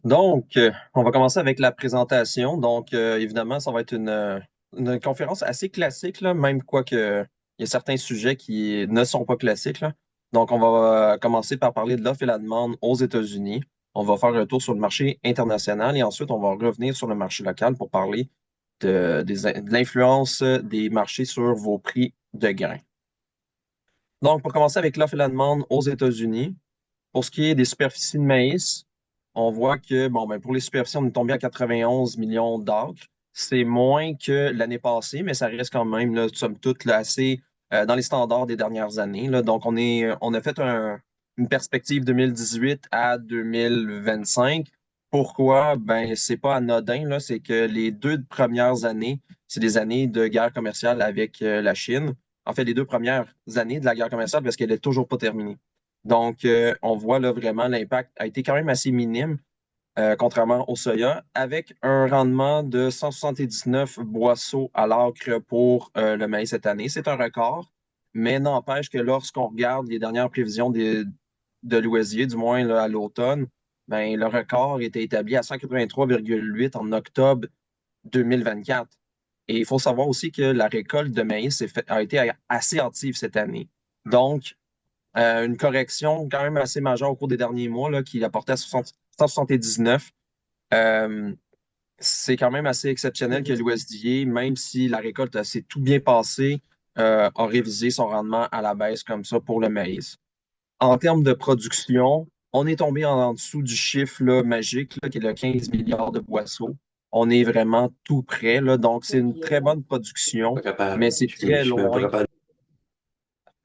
On va commencer avec la présentation. Évidemment, ça va être une conférence assez classique, là, même quoique il y a certains sujets qui ne sont pas classiques, là. Donc, on va commencer par parler de l'offre et la demande aux États-Unis. On va faire un tour sur le marché international et ensuite, on va revenir sur le marché local pour parler de l'influence des marchés sur vos prix de grains. Donc, pour commencer avec l'offre et la demande aux États-Unis, pour ce qui est des superficies de maïs, on voit que pour les superficies, on est tombé à 91 millions d'acres. C'est moins que l'année passée, mais ça reste quand même, là, somme toute, là, assez dans les standards des dernières années, là. Donc, on a fait une perspective 2018 à 2025. Pourquoi? Ben, c'est pas anodin, là. C'est que les deux premières années, c'est des années de guerre commerciale avec la Chine. En fait, les deux premières années de la guerre commerciale parce qu'elle n'est toujours pas terminée. On voit là vraiment l'impact a été quand même assez minime, contrairement au soya, avec un rendement de 179 boisseaux à l'acre pour le maïs cette année. C'est un record, mais n'empêche que lorsqu'on regarde les dernières prévisions de l'Ouesier, du moins là, à l'automne, ben, le record était établi à 183,8 en octobre 2024. Et il faut savoir aussi que la récolte de maïs a été assez hâtive cette année. Donc, une correction quand même assez majeure au cours des derniers mois, là, qui a porté à 60 179. Euh, c'est quand même assez exceptionnel que l'USDA, même si la récolte s'est tout bien passée, a révisé son rendement à la baisse comme ça pour le maïs. En termes de production, on est tombé en dessous du chiffre là, magique, là, qui est le 15 milliards de boisseaux. On est vraiment tout près, là, donc c'est une très bonne Pas production, mais capable. c'est Je très suis même pas loin. capable.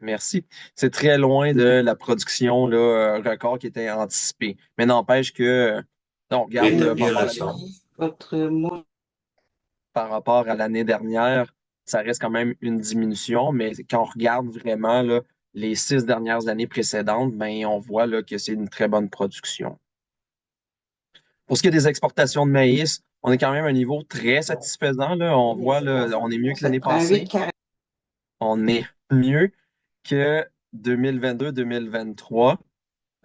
Merci. C'est très loin de la production là, record qui était anticipée. Mais n'empêche que, on regarde là, Rétablir le son. Votre mot. par rapport à l'année dernière, ça reste quand même une diminution. Mais quand on regarde vraiment là, les 6 dernières années précédentes, ben, on voit là, que c'est une très bonne production. Pour ce qui est des exportations de maïs, on est quand même à un niveau très satisfaisant, là. On voit là, on est mieux que Ça te l'année prend passée. 8,40. On est mieux que 2022-2023.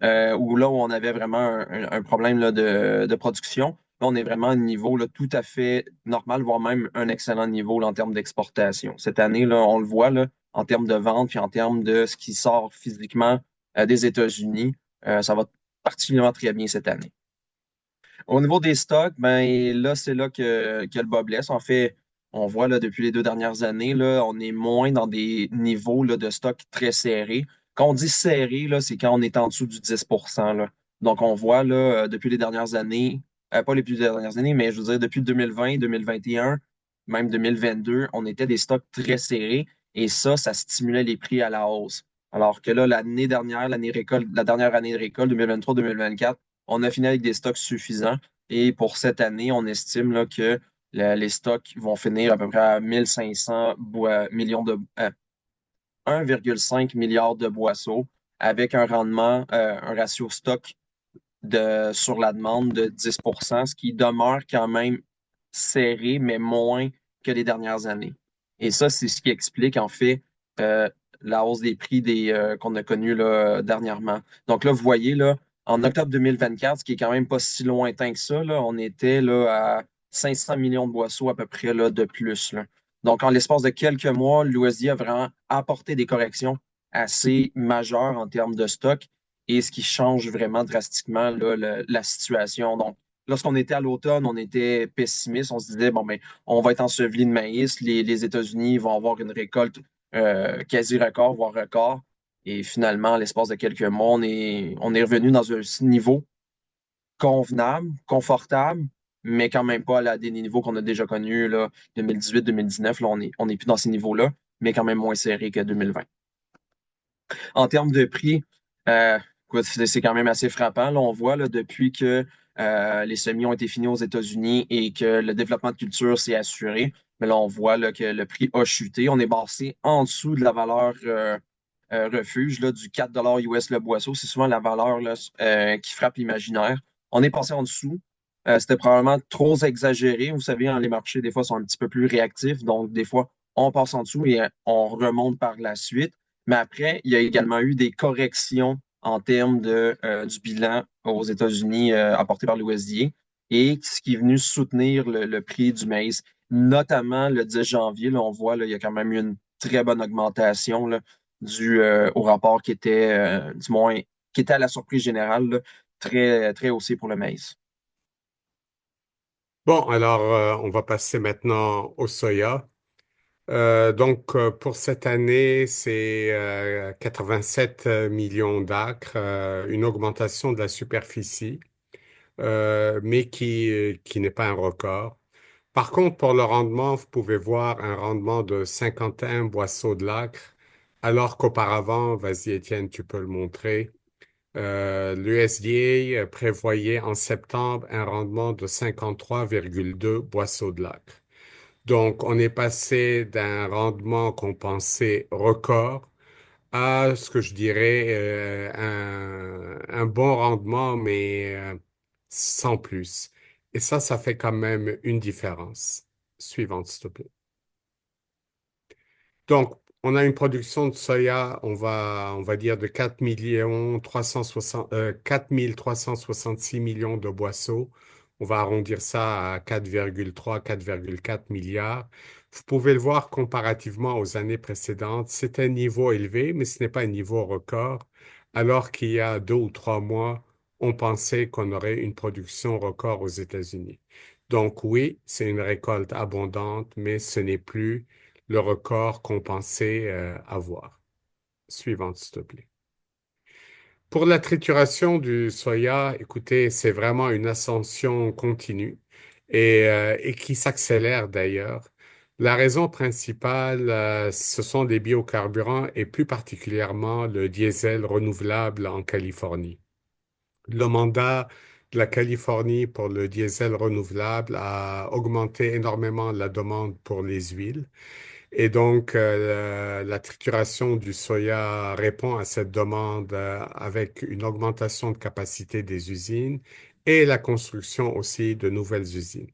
Où là où on avait vraiment un problème là, de production. Là, on est vraiment à un niveau là, tout à fait normal, voire même un excellent niveau là, en termes d'exportation. Cette année, là, on le voit là, en termes de vente, puis en termes de ce qui sort physiquement des États-Unis, ça va particulièrement très bien cette année. Au niveau des stocks, ben là, c'est là que le bas blesse. En fait, on voit là, depuis les 2 dernières années, là, on est moins dans des niveaux là, de stock très serrés. Quand on dit serré, là, c'est quand on est en dessous du 10%, là. Donc, on voit là, depuis les dernières années, pas les plus dernières années, mais je veux dire, depuis 2020, 2021, même 2022, on était des stocks très serrés et ça stimulait les prix à la hausse. Alors que là, l'année dernière, l'année récolte, la dernière année de récolte, 2023-2024, on a fini avec des stocks suffisants. Et pour cette année, on estime là, que les stocks vont finir à peu près à 1500 millions de 1,5 milliard de boisseaux avec un rendement, un ratio stock sur la demande de 10%, ce qui demeure quand même serré, mais moins que les dernières années. Et ça, c'est ce qui explique en fait euh, la hausse des prix qu'on a connue là, dernièrement. Donc là, vous voyez, là, en octobre 2024, ce qui est quand même pas si lointain que ça, là, on était là, à 500 millions de boisseaux à peu près là, de plus, là. Donc, en l'espace de quelques mois, l'USDA a vraiment apporté des corrections assez majeures en termes de stock et ce qui change vraiment drastiquement là, la situation. Donc, lorsqu'on était à l'automne, on était pessimiste. On se disait, bon, ben, on va être enseveli de maïs. Les États-Unis vont avoir une récolte quasi record, voire record. Et finalement, à l'espace de quelques mois, on est revenu dans un niveau convenable, confortable, mais quand même pas à des niveaux qu'on a déjà connus, là, 2018-2019. Là, on est plus dans ces niveaux-là, mais quand même moins serré que 2020. En termes de prix, écoute, c'est quand même assez frappant. Là, on voit là, depuis que les semis ont été finis aux États-Unis et que le développement de culture s'est assuré, mais là, on voit là, que le prix a chuté. On est passé en dessous de la valeur refuge là, du 4 US le boisseau. C'est souvent la valeur là, qui frappe l'imaginaire. On est passé en dessous. C'était probablement trop exagéré. Vous savez, hein, les marchés, des fois, sont un petit peu plus réactifs. Donc, des fois, on passe en dessous et on remonte par la suite. Mais après, il y a également eu des corrections en termes du bilan aux États-Unis apporté par l'USDA et ce qui est venu soutenir le prix du maïs, notamment le 10 janvier. Là, on voit là, il y a quand même eu une très bonne augmentation là, due au rapport qui était, du moins, qui était à la surprise générale, là, très, très haussé pour le maïs. Bon, alors on va passer maintenant au soya. Pour cette année, c'est 87 millions d'acres, une augmentation de la superficie, mais qui n'est pas un record. Par contre, pour le rendement, vous pouvez voir un rendement de 51 boisseaux de l'acre, alors qu'auparavant, vas-y Étienne, tu peux le montrer, l'USDA prévoyait en septembre un rendement de 53,2 boisseaux de l'acre. Donc, on est passé d'un rendement qu'on pensait record à ce que je dirais un bon rendement, mais sans plus. Et ça fait quand même une différence. Suivante, s'il te plaît. Donc, on a une production de soya, on va dire de 4 366 millions de boisseaux. On va arrondir ça à 4,3, 4,4 milliards. Vous pouvez le voir comparativement aux années précédentes. C'est un niveau élevé, mais ce n'est pas un niveau record. Alors qu'il y a 2 ou 3 mois, on pensait qu'on aurait une production record aux États-Unis. Donc oui, c'est une récolte abondante, mais ce n'est plus le record qu'on pensait avoir. Suivante, s'il te plaît. Pour la trituration du soya, écoutez, c'est vraiment une ascension continue et qui s'accélère d'ailleurs. La raison principale, ce sont des biocarburants et plus particulièrement le diesel renouvelable en Californie. Le mandat de la Californie pour le diesel renouvelable a augmenté énormément la demande pour les huiles. Et donc, la trituration du soya répond à cette demande avec une augmentation de capacité des usines et la construction aussi de nouvelles usines.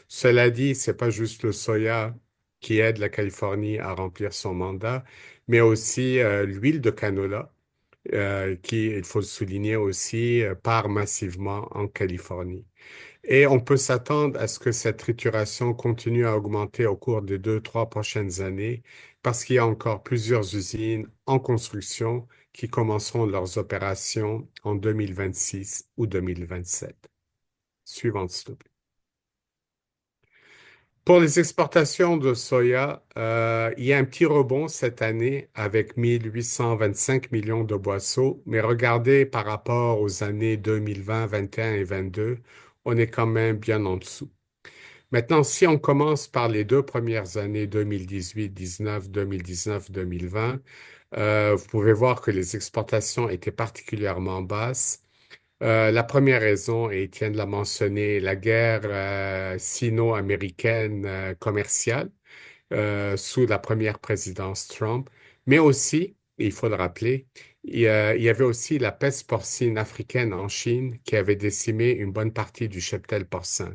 Cela dit, c'est pas juste le soya qui aide la Californie à remplir son mandat, mais aussi l'huile de canola, qui, il faut le souligner aussi, part massivement en Californie. Et on peut s'attendre à ce que cette trituration continue à augmenter au cours des 2, 3 prochaines années parce qu'il y a encore plusieurs usines en construction qui commenceront leurs opérations en 2026 ou 2027. Suivante, s'il te plaît. Pour les exportations de soya, il y a un petit rebond cette année avec 1 825 millions de boisseaux, mais regardez par rapport aux années 2020, 21 et 22, on est quand même bien en dessous. Maintenant, si on commence par les 2 premières années, 2018, 19, 2019, 2020, vous pouvez voir que les exportations étaient particulièrement basses. La première raison, et Étienne l'a mentionné, la guerre sino-américaine commerciale sous la première présidence Trump, mais aussi, il faut le rappeler, il y avait aussi la peste porcine africaine en Chine qui avait décimé une bonne partie du cheptel porcin.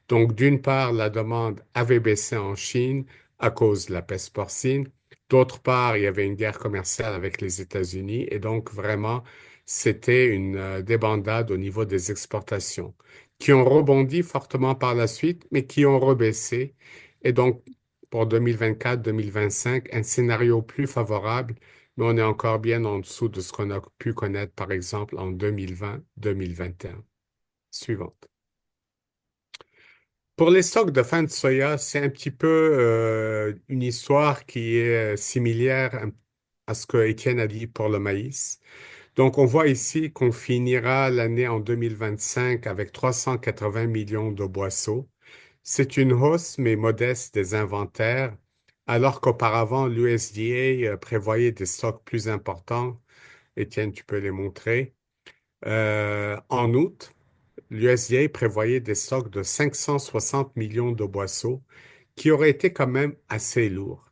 Donc, d'une part, la demande avait baissé en Chine à cause de la peste porcine. D'autre part, il y avait une guerre commerciale avec les États-Unis et donc vraiment, c'était une débandade au niveau des exportations qui ont rebondi fortement par la suite, mais qui ont rebaissé. Et donc, pour 2024-2025, un scénario plus favorable, mais on est encore bien en dessous de ce qu'on a pu connaître, par exemple, en 2020-2021. Suivante. Pour les stocks de fin de soya, c'est un petit peu une histoire qui est similaire à ce que Étienne a dit pour le maïs. Donc, on voit ici qu'on finira l'année en 2025 avec 380 millions de boisseaux. C'est une hausse, mais modeste, des inventaires, alors qu'auparavant, l'USDA prévoyait des stocks plus importants. Étienne, tu peux les montrer. En août, l'USDA prévoyait des stocks de 560 millions de boisseaux, qui auraient été quand même assez lourds.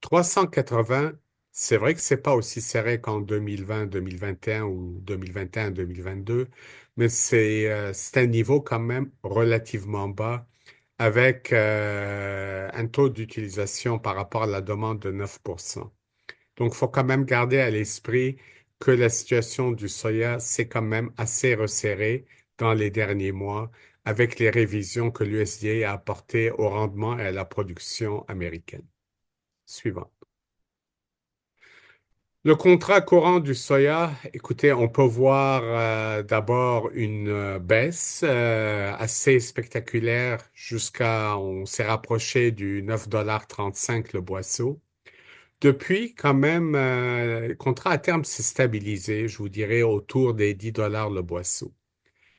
380, c'est vrai que c'est pas aussi serré qu'en 2020, 2021 ou 2021, 2022, mais c'est un niveau quand même relativement bas avec un taux d'utilisation par rapport à la demande de 9%. Donc, il faut quand même garder à l'esprit que la situation du soya s'est quand même assez resserrée dans les derniers mois avec les révisions que l'USDA a apportées au rendement et à la production américaine. Suivant. Le contrat courant du soya, écoutez, on peut voir d'abord une baisse assez spectaculaire on s'est rapproché du 9,35 $ le boisseau. Depuis, quand même, le contrat à terme s'est stabilisé, je vous dirais, autour des 10 $ le boisseau.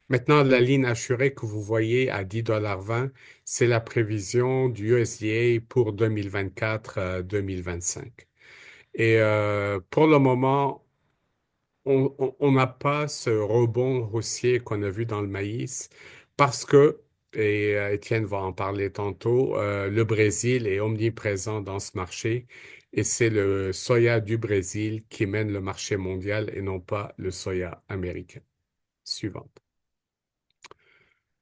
Maintenant, la ligne assurée que vous voyez à 10,20 $, c'est la prévision du USDA pour 2024-2025. Et pour le moment, on n'a pas ce rebond haussier qu'on a vu dans le maïs parce que, et Étienne va en parler tantôt, le Brésil est omniprésent dans ce marché et c'est le soya du Brésil qui mène le marché mondial et non pas le soya américain. Suivante.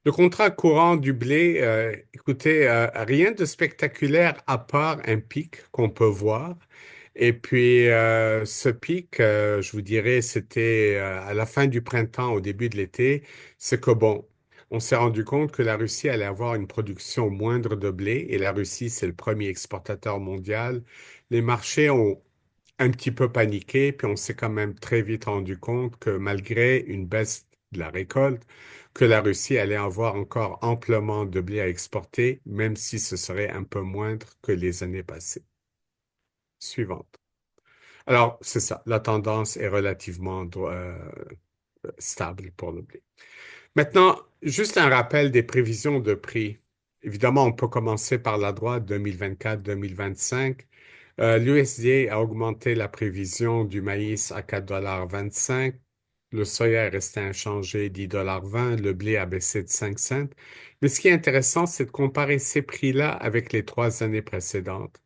Le contrat courant du blé, écoutez, rien de spectaculaire à part un pic qu'on peut voir. Et puis, ce pic, je vous dirais, c'était à la fin du printemps, au début de l'été. C'est que bon, on s'est rendu compte que la Russie allait avoir une production moindre de blé et la Russie, c'est le premier exportateur mondial. Les marchés ont un petit peu paniqué, puis on s'est quand même très vite rendu compte que malgré une baisse de la récolte, que la Russie allait avoir encore amplement de blé à exporter, même si ce serait un peu moindre que les années passées. Suivante. Alors, c'est ça, la tendance est relativement stable pour le blé. Maintenant, juste un rappel des prévisions de prix. Évidemment, on peut commencer par la droite 2024-2025. L'USDA a augmenté la prévision du maïs à 4,25 $. Le soya est resté inchangé, 10,20 $. Le blé a baissé de 5 cents. Mais ce qui est intéressant, c'est de comparer ces prix-là avec les 3 années précédentes.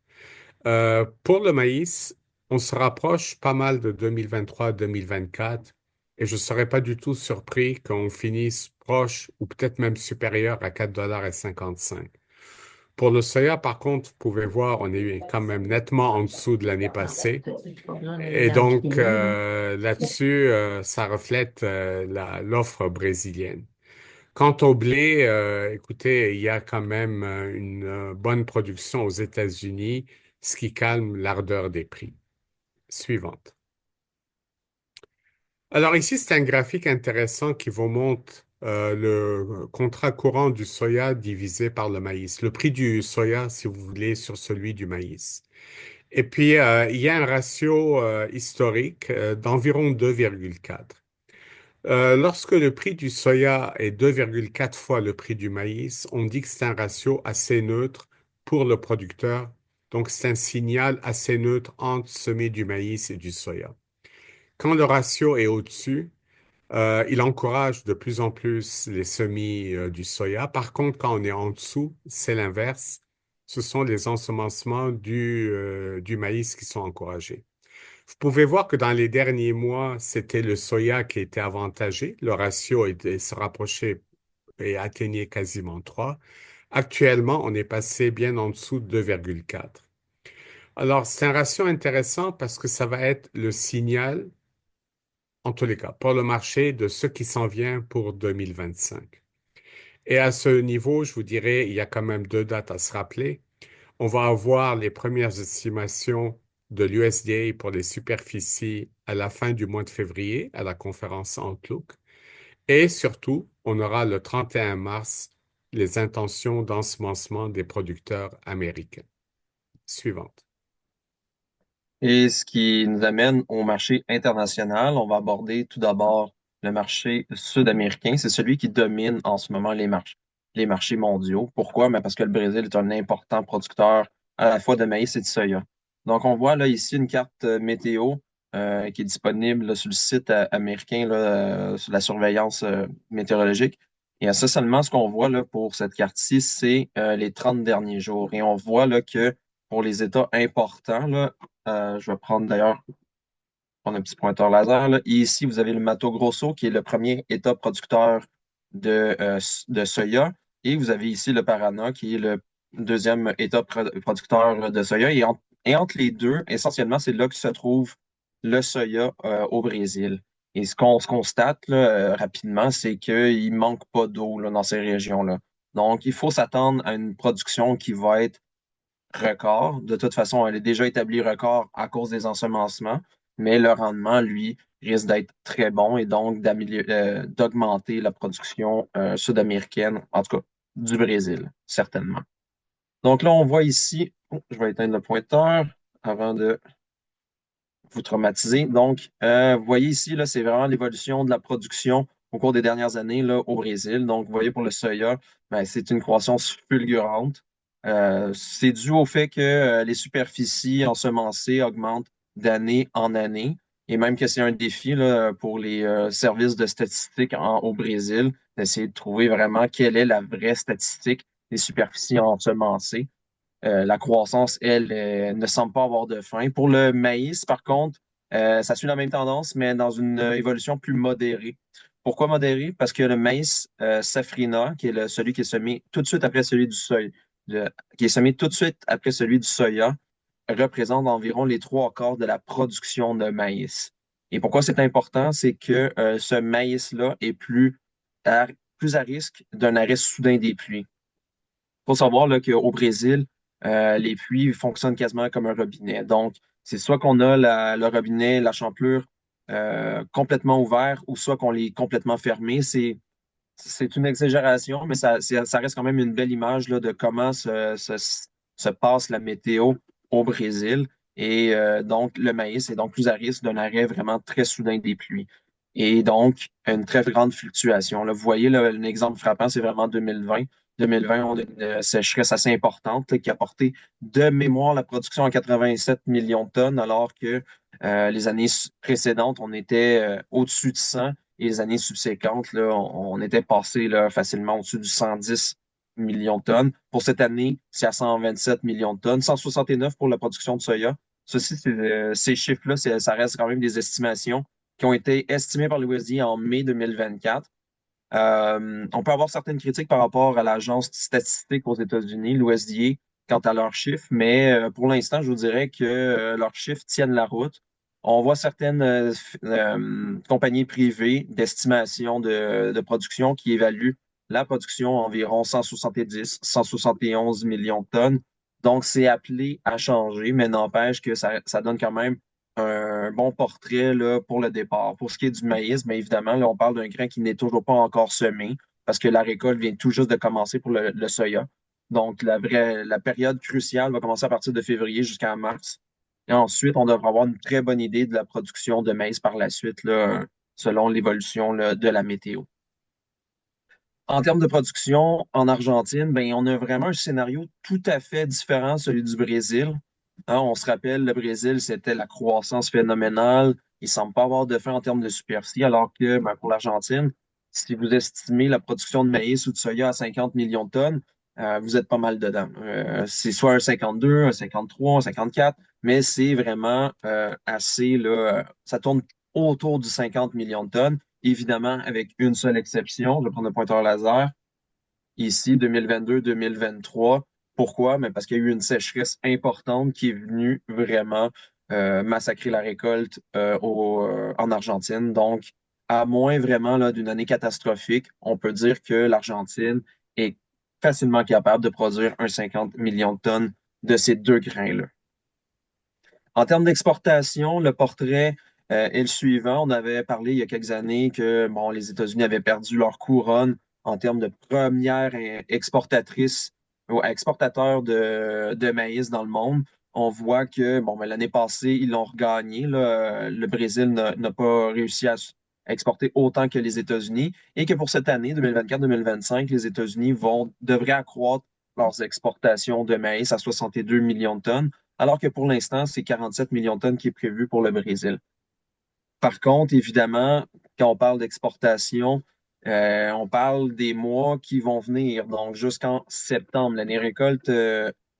Pour le maïs, on se rapproche pas mal de 2023-2024 et je ne serais pas du tout surpris qu'on finisse proche ou peut-être même supérieur à 4,55 $. Pour le soya, par contre, vous pouvez voir, on est quand même nettement en dessous de l'année passée. Et donc, là-dessus, ça reflète l'offre brésilienne. Quant au blé, écoutez, il y a quand même une bonne production aux États-Unis, ce qui calme l'ardeur des prix. Suivante. Alors ici, c'est un graphique intéressant qui vous montre le contrat courant du soya divisé par le maïs. Le prix du soya, si vous voulez, sur celui du maïs. Et puis, il y a un ratio historique d'environ 2,4. Lorsque le prix du soya est 2,4 fois le prix du maïs, on dit que c'est un ratio assez neutre pour le producteur. Donc, c'est un signal assez neutre entre semer du maïs et du soya. Quand le ratio est au-dessus, il encourage de plus en plus les semis du soya. Par contre, quand on est en dessous, c'est l'inverse. Ce sont les ensemencements du maïs qui sont encouragés. Vous pouvez voir que dans les derniers mois, c'était le soya qui était avantagé. Le ratio se rapprochait et atteignait quasiment 3. Actuellement, on est passé bien en dessous de 2,4. Alors, c'est un ratio intéressant parce que ça va être le signal, en tous les cas, pour le marché de ce qui s'en vient pour 2025. Et à ce niveau, je vous dirais, il y a quand même 2 dates à se rappeler. On va avoir les premières estimations de l'USDA pour les superficies à la fin du mois de février à la conférence Outlook. Et surtout, on aura le 31 mars les intentions d'ensemencement des producteurs américains. Suivante. Et ce qui nous amène au marché international, on va aborder tout d'abord le marché sud-américain. C'est celui qui domine en ce moment les marchés mondiaux. Pourquoi? Ben parce que le Brésil est un important producteur à la fois de maïs et de soya. Donc, on voit là ici une carte météo qui est disponible là, sur le site américain, là, sur la surveillance météorologique. Et essentiellement, ce qu'on voit là, pour cette carte-ci, c'est les 30 derniers jours. Et on voit là, que pour les États importants, là, je vais prendre un petit pointeur laser, là. Et ici, vous avez le Mato Grosso, qui est le premier État producteur de soya. Et vous avez ici le Paraná, qui est le deuxième État producteur de soya. Et entre les deux, essentiellement, c'est là que se trouve le soya au Brésil. Et ce qu'on se constate là, rapidement, c'est qu'il manque pas d'eau là, dans ces régions-là. Donc, il faut s'attendre à une production qui va être record. De toute façon, elle est déjà établie record à cause des ensemencements, mais le rendement, lui, risque d'être très bon et donc d'augmenter la production sud-américaine, en tout cas du Brésil, certainement. Donc là, on voit ici, oh, je vais éteindre le pointeur avant de vous traumatiser. Donc, vous voyez ici, là, c'est vraiment l'évolution de la production au cours des dernières années là, au Brésil. Donc, vous voyez pour le soya, ben, c'est une croissance fulgurante. C'est dû au fait que les superficies ensemencées augmentent d'année en année. Et même que c'est un défi là, pour les services de statistiques au Brésil, d'essayer de trouver vraiment quelle est la vraie statistique des superficies ensemencées. La croissance, elle, ne semble pas avoir de fin. Pour le maïs, par contre, ça suit la même tendance, mais dans une évolution plus modérée. Pourquoi modérée? Parce que le maïs safrina, qui est celui qui est semé tout de suite après celui du soya, qui est semé tout de suite après celui du soya, représente environ les trois quarts de la production de maïs. Et pourquoi c'est important? C'est que ce maïs-là est plus à risque d'un arrêt soudain des pluies. Il faut savoir là, qu'au Brésil, les puits fonctionnent quasiment comme un robinet. Donc, c'est soit qu'on a le robinet, la champlure complètement ouvert ou soit qu'on l'est complètement fermé. C'est une exagération, mais ça reste quand même une belle image là, de comment se passe la météo au Brésil. Et donc, le maïs est donc plus à risque d'un arrêt vraiment très soudain des pluies. Et donc, une très grande fluctuation. Là, vous voyez, là, un exemple frappant, c'est vraiment 2020. 2020, on a une sécheresse assez importante là, qui a porté de mémoire la production à 87 millions de tonnes, alors que les années précédentes, on était au-dessus de 100 et les années subséquentes, là, on était passé là, facilement au-dessus du 110 millions de tonnes. Pour cette année, c'est à 127 millions de tonnes, 169 pour la production de soya. Ceci, ces chiffres-là, ça reste quand même des estimations qui ont été estimées par l'USDA en mai 2024. On peut avoir certaines critiques par rapport à l'agence statistique aux États-Unis, l'USDA, quant à leurs chiffres, mais pour l'instant, je vous dirais que leurs chiffres tiennent la route. On voit certaines compagnies privées d'estimation de production qui évaluent la production à environ 170, 171 millions de tonnes. Donc, c'est appelé à changer, mais n'empêche que ça donne quand même un bon portrait là, pour le départ. Pour ce qui est du maïs, bien évidemment, là, on parle d'un grain qui n'est toujours pas encore semé parce que la récolte vient tout juste de commencer pour le soya. Donc, la période cruciale va commencer à partir de février jusqu'à mars. Et ensuite, on devra avoir une très bonne idée de la production de maïs par la suite, là, selon l'évolution là, de la météo. En termes de production en Argentine, ben, on a vraiment un scénario tout à fait différent de celui du Brésil. Hein, on se rappelle, le Brésil, c'était la croissance phénoménale. Il ne semble pas avoir de fin en termes de superficie, alors que ben, pour l'Argentine, si vous estimez la production de maïs ou de soya à 50 millions de tonnes, vous êtes pas mal dedans. C'est soit un 52, un 53, un 54, mais c'est vraiment assez, là, ça tourne autour du 50 millions de tonnes. Évidemment, avec une seule exception, je vais prendre le pointeur laser, ici, 2022-2023. Pourquoi? Mais parce qu'il y a eu une sécheresse importante qui est venue vraiment massacrer la récolte en Argentine. Donc, à moins vraiment là, d'une année catastrophique, on peut dire que l'Argentine est facilement capable de produire un 50 millions de tonnes de ces deux grains-là. En termes d'exportation, le portrait est le suivant. On avait parlé il y a quelques années que bon, les États-Unis avaient perdu leur couronne en termes de première exportatrice ou exportateur de maïs dans le monde. On voit que bon, ben, l'année passée, ils l'ont regagné. Là. Le Brésil n'a pas réussi à exporter autant que les États-Unis et que pour cette année, 2024-2025, les États-Unis devraient accroître leurs exportations de maïs à 62 millions de tonnes alors que pour l'instant, c'est 47 millions de tonnes qui est prévu pour le Brésil. Par contre, évidemment, quand on parle d'exportation, on parle des mois qui vont venir. Donc, jusqu'en septembre, l'année récolte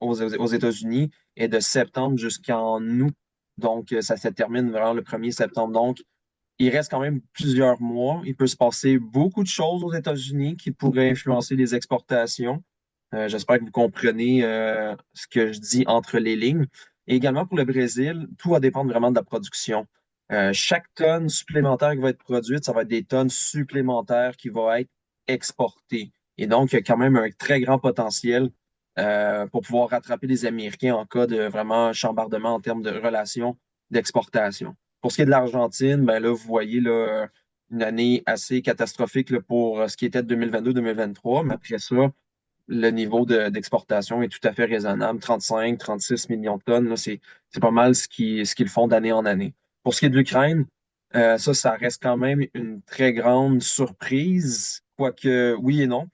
aux États-Unis est de septembre jusqu'en août. Donc, ça se termine vraiment le 1er septembre. Donc, il reste quand même plusieurs mois. Il peut se passer beaucoup de choses aux États-Unis qui pourraient influencer les exportations. J'espère que vous comprenez ce que je dis entre les lignes. Et également pour le Brésil, tout va dépendre vraiment de la production. Chaque tonne supplémentaire qui va être produite, ça va être des tonnes supplémentaires qui vont être exportées. Et donc, il y a quand même un très grand potentiel pour pouvoir rattraper les Américains en cas de vraiment chambardement en termes de relations d'exportation. Pour ce qui est de l'Argentine, ben là, vous voyez là, une année assez catastrophique là, pour ce qui était de 2022-2023, mais après ça, le niveau d'exportation est tout à fait raisonnable. 35-36 millions de tonnes, là, c'est pas mal ce qu'ils font d'année en année. Pour ce qui est de l'Ukraine, ça reste quand même une très grande surprise, quoique oui et non.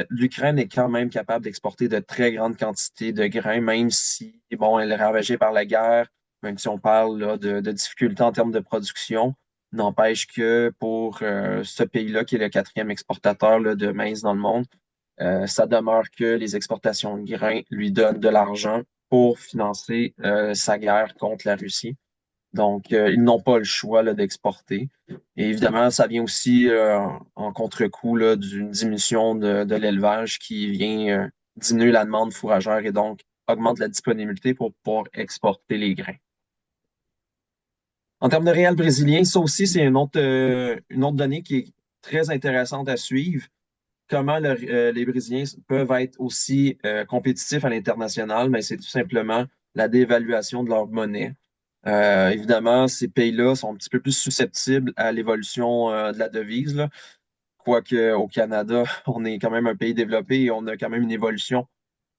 L'Ukraine est quand même capable d'exporter de très grandes quantités de grains, même si, bon, elle est ravagée par la guerre, même si on parle là, de difficultés en termes de production. N'empêche que pour ce pays-là, qui est le quatrième exportateur là, de maïs dans le monde, ça demeure que les exportations de grains lui donnent de l'argent pour financer sa guerre contre la Russie. Donc, ils n'ont pas le choix là, d'exporter. Et évidemment, ça vient aussi en contre-coup là, d'une diminution de l'élevage qui vient diminuer la demande fourragère et donc augmente la disponibilité pour pouvoir exporter les grains. En termes de réel brésilien, ça aussi, c'est une autre donnée qui est très intéressante à suivre. Comment les Brésiliens peuvent être aussi compétitifs à l'international, mais c'est tout simplement la dévaluation de leur monnaie. Évidemment, ces pays-là sont un petit peu plus susceptibles à l'évolution de la devise, là. Quoique au Canada, on est quand même un pays développé et on a quand même une évolution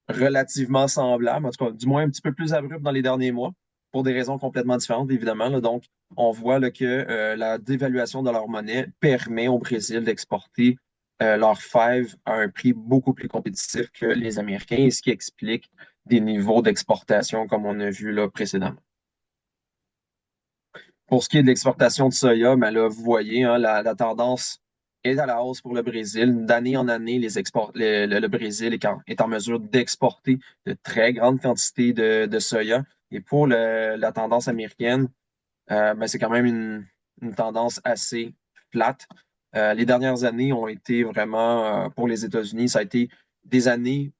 relativement semblable, en tout cas, du moins un petit peu plus abrupte dans les derniers mois, pour des raisons complètement différentes, évidemment, là. Donc, on voit là, que la dévaluation de leur monnaie permet au Brésil d'exporter leur fève à un prix beaucoup plus compétitif que les Américains, et ce qui explique des niveaux d'exportation comme on a vu là précédemment. Pour ce qui est de l'exportation de soya, ben là, vous voyez, hein, la tendance est à la hausse pour le Brésil. D'année en année, le Brésil est en mesure d'exporter de très grandes quantités de soya. Et pour la tendance américaine, ben, c'est quand même une tendance assez plate. Les dernières années ont été vraiment, pour les États-Unis, ça a été des années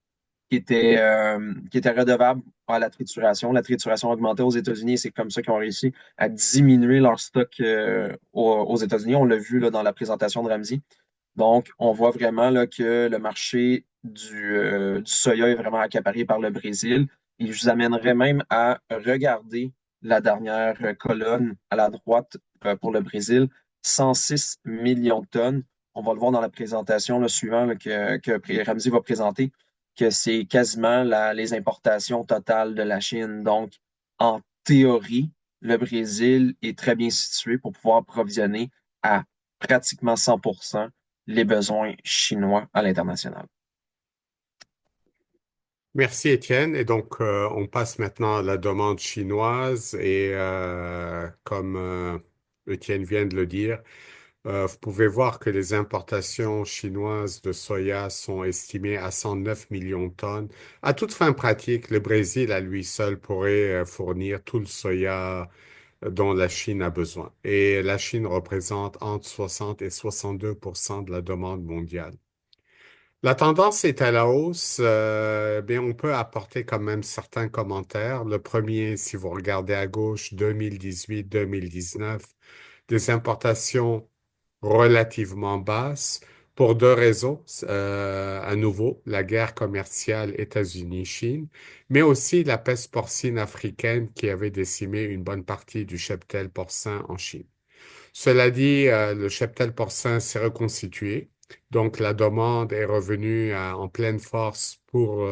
qui étaient redevables à la trituration. La trituration a augmenté aux États-Unis et c'est comme ça qu'ils ont réussi à diminuer leur stock aux États-Unis. On l'a vu là, dans la présentation de Ramsey. Donc, on voit vraiment là, que le marché du soya est vraiment accaparé par le Brésil. Et je vous amènerais même à regarder la dernière colonne à la droite pour le Brésil, 106 millions de tonnes. On va le voir dans la présentation là, suivante là, que Ramsey va présenter, que c'est quasiment les importations totales de la Chine. Donc, en théorie, le Brésil est très bien situé pour pouvoir approvisionner à pratiquement 100% les besoins chinois à l'international. Merci Étienne. Et donc, on passe maintenant à la demande chinoise. Et comme Étienne vient de le dire, vous pouvez voir que les importations chinoises de soya sont estimées à 109 millions de tonnes. À toute fin pratique, le Brésil à lui seul pourrait fournir tout le soya dont la Chine a besoin. Et la Chine représente entre 60 et 62% de la demande mondiale. La tendance est à la hausse. Bien, on peut apporter quand même certains commentaires. Le premier, si vous regardez à gauche, 2018-2019, des importations relativement basses pour deux raisons. À nouveau, la guerre commerciale États-Unis-Chine, mais aussi la peste porcine africaine qui avait décimé une bonne partie du cheptel porcin en Chine. Cela dit, le cheptel porcin s'est reconstitué, donc la demande est revenue en pleine force pour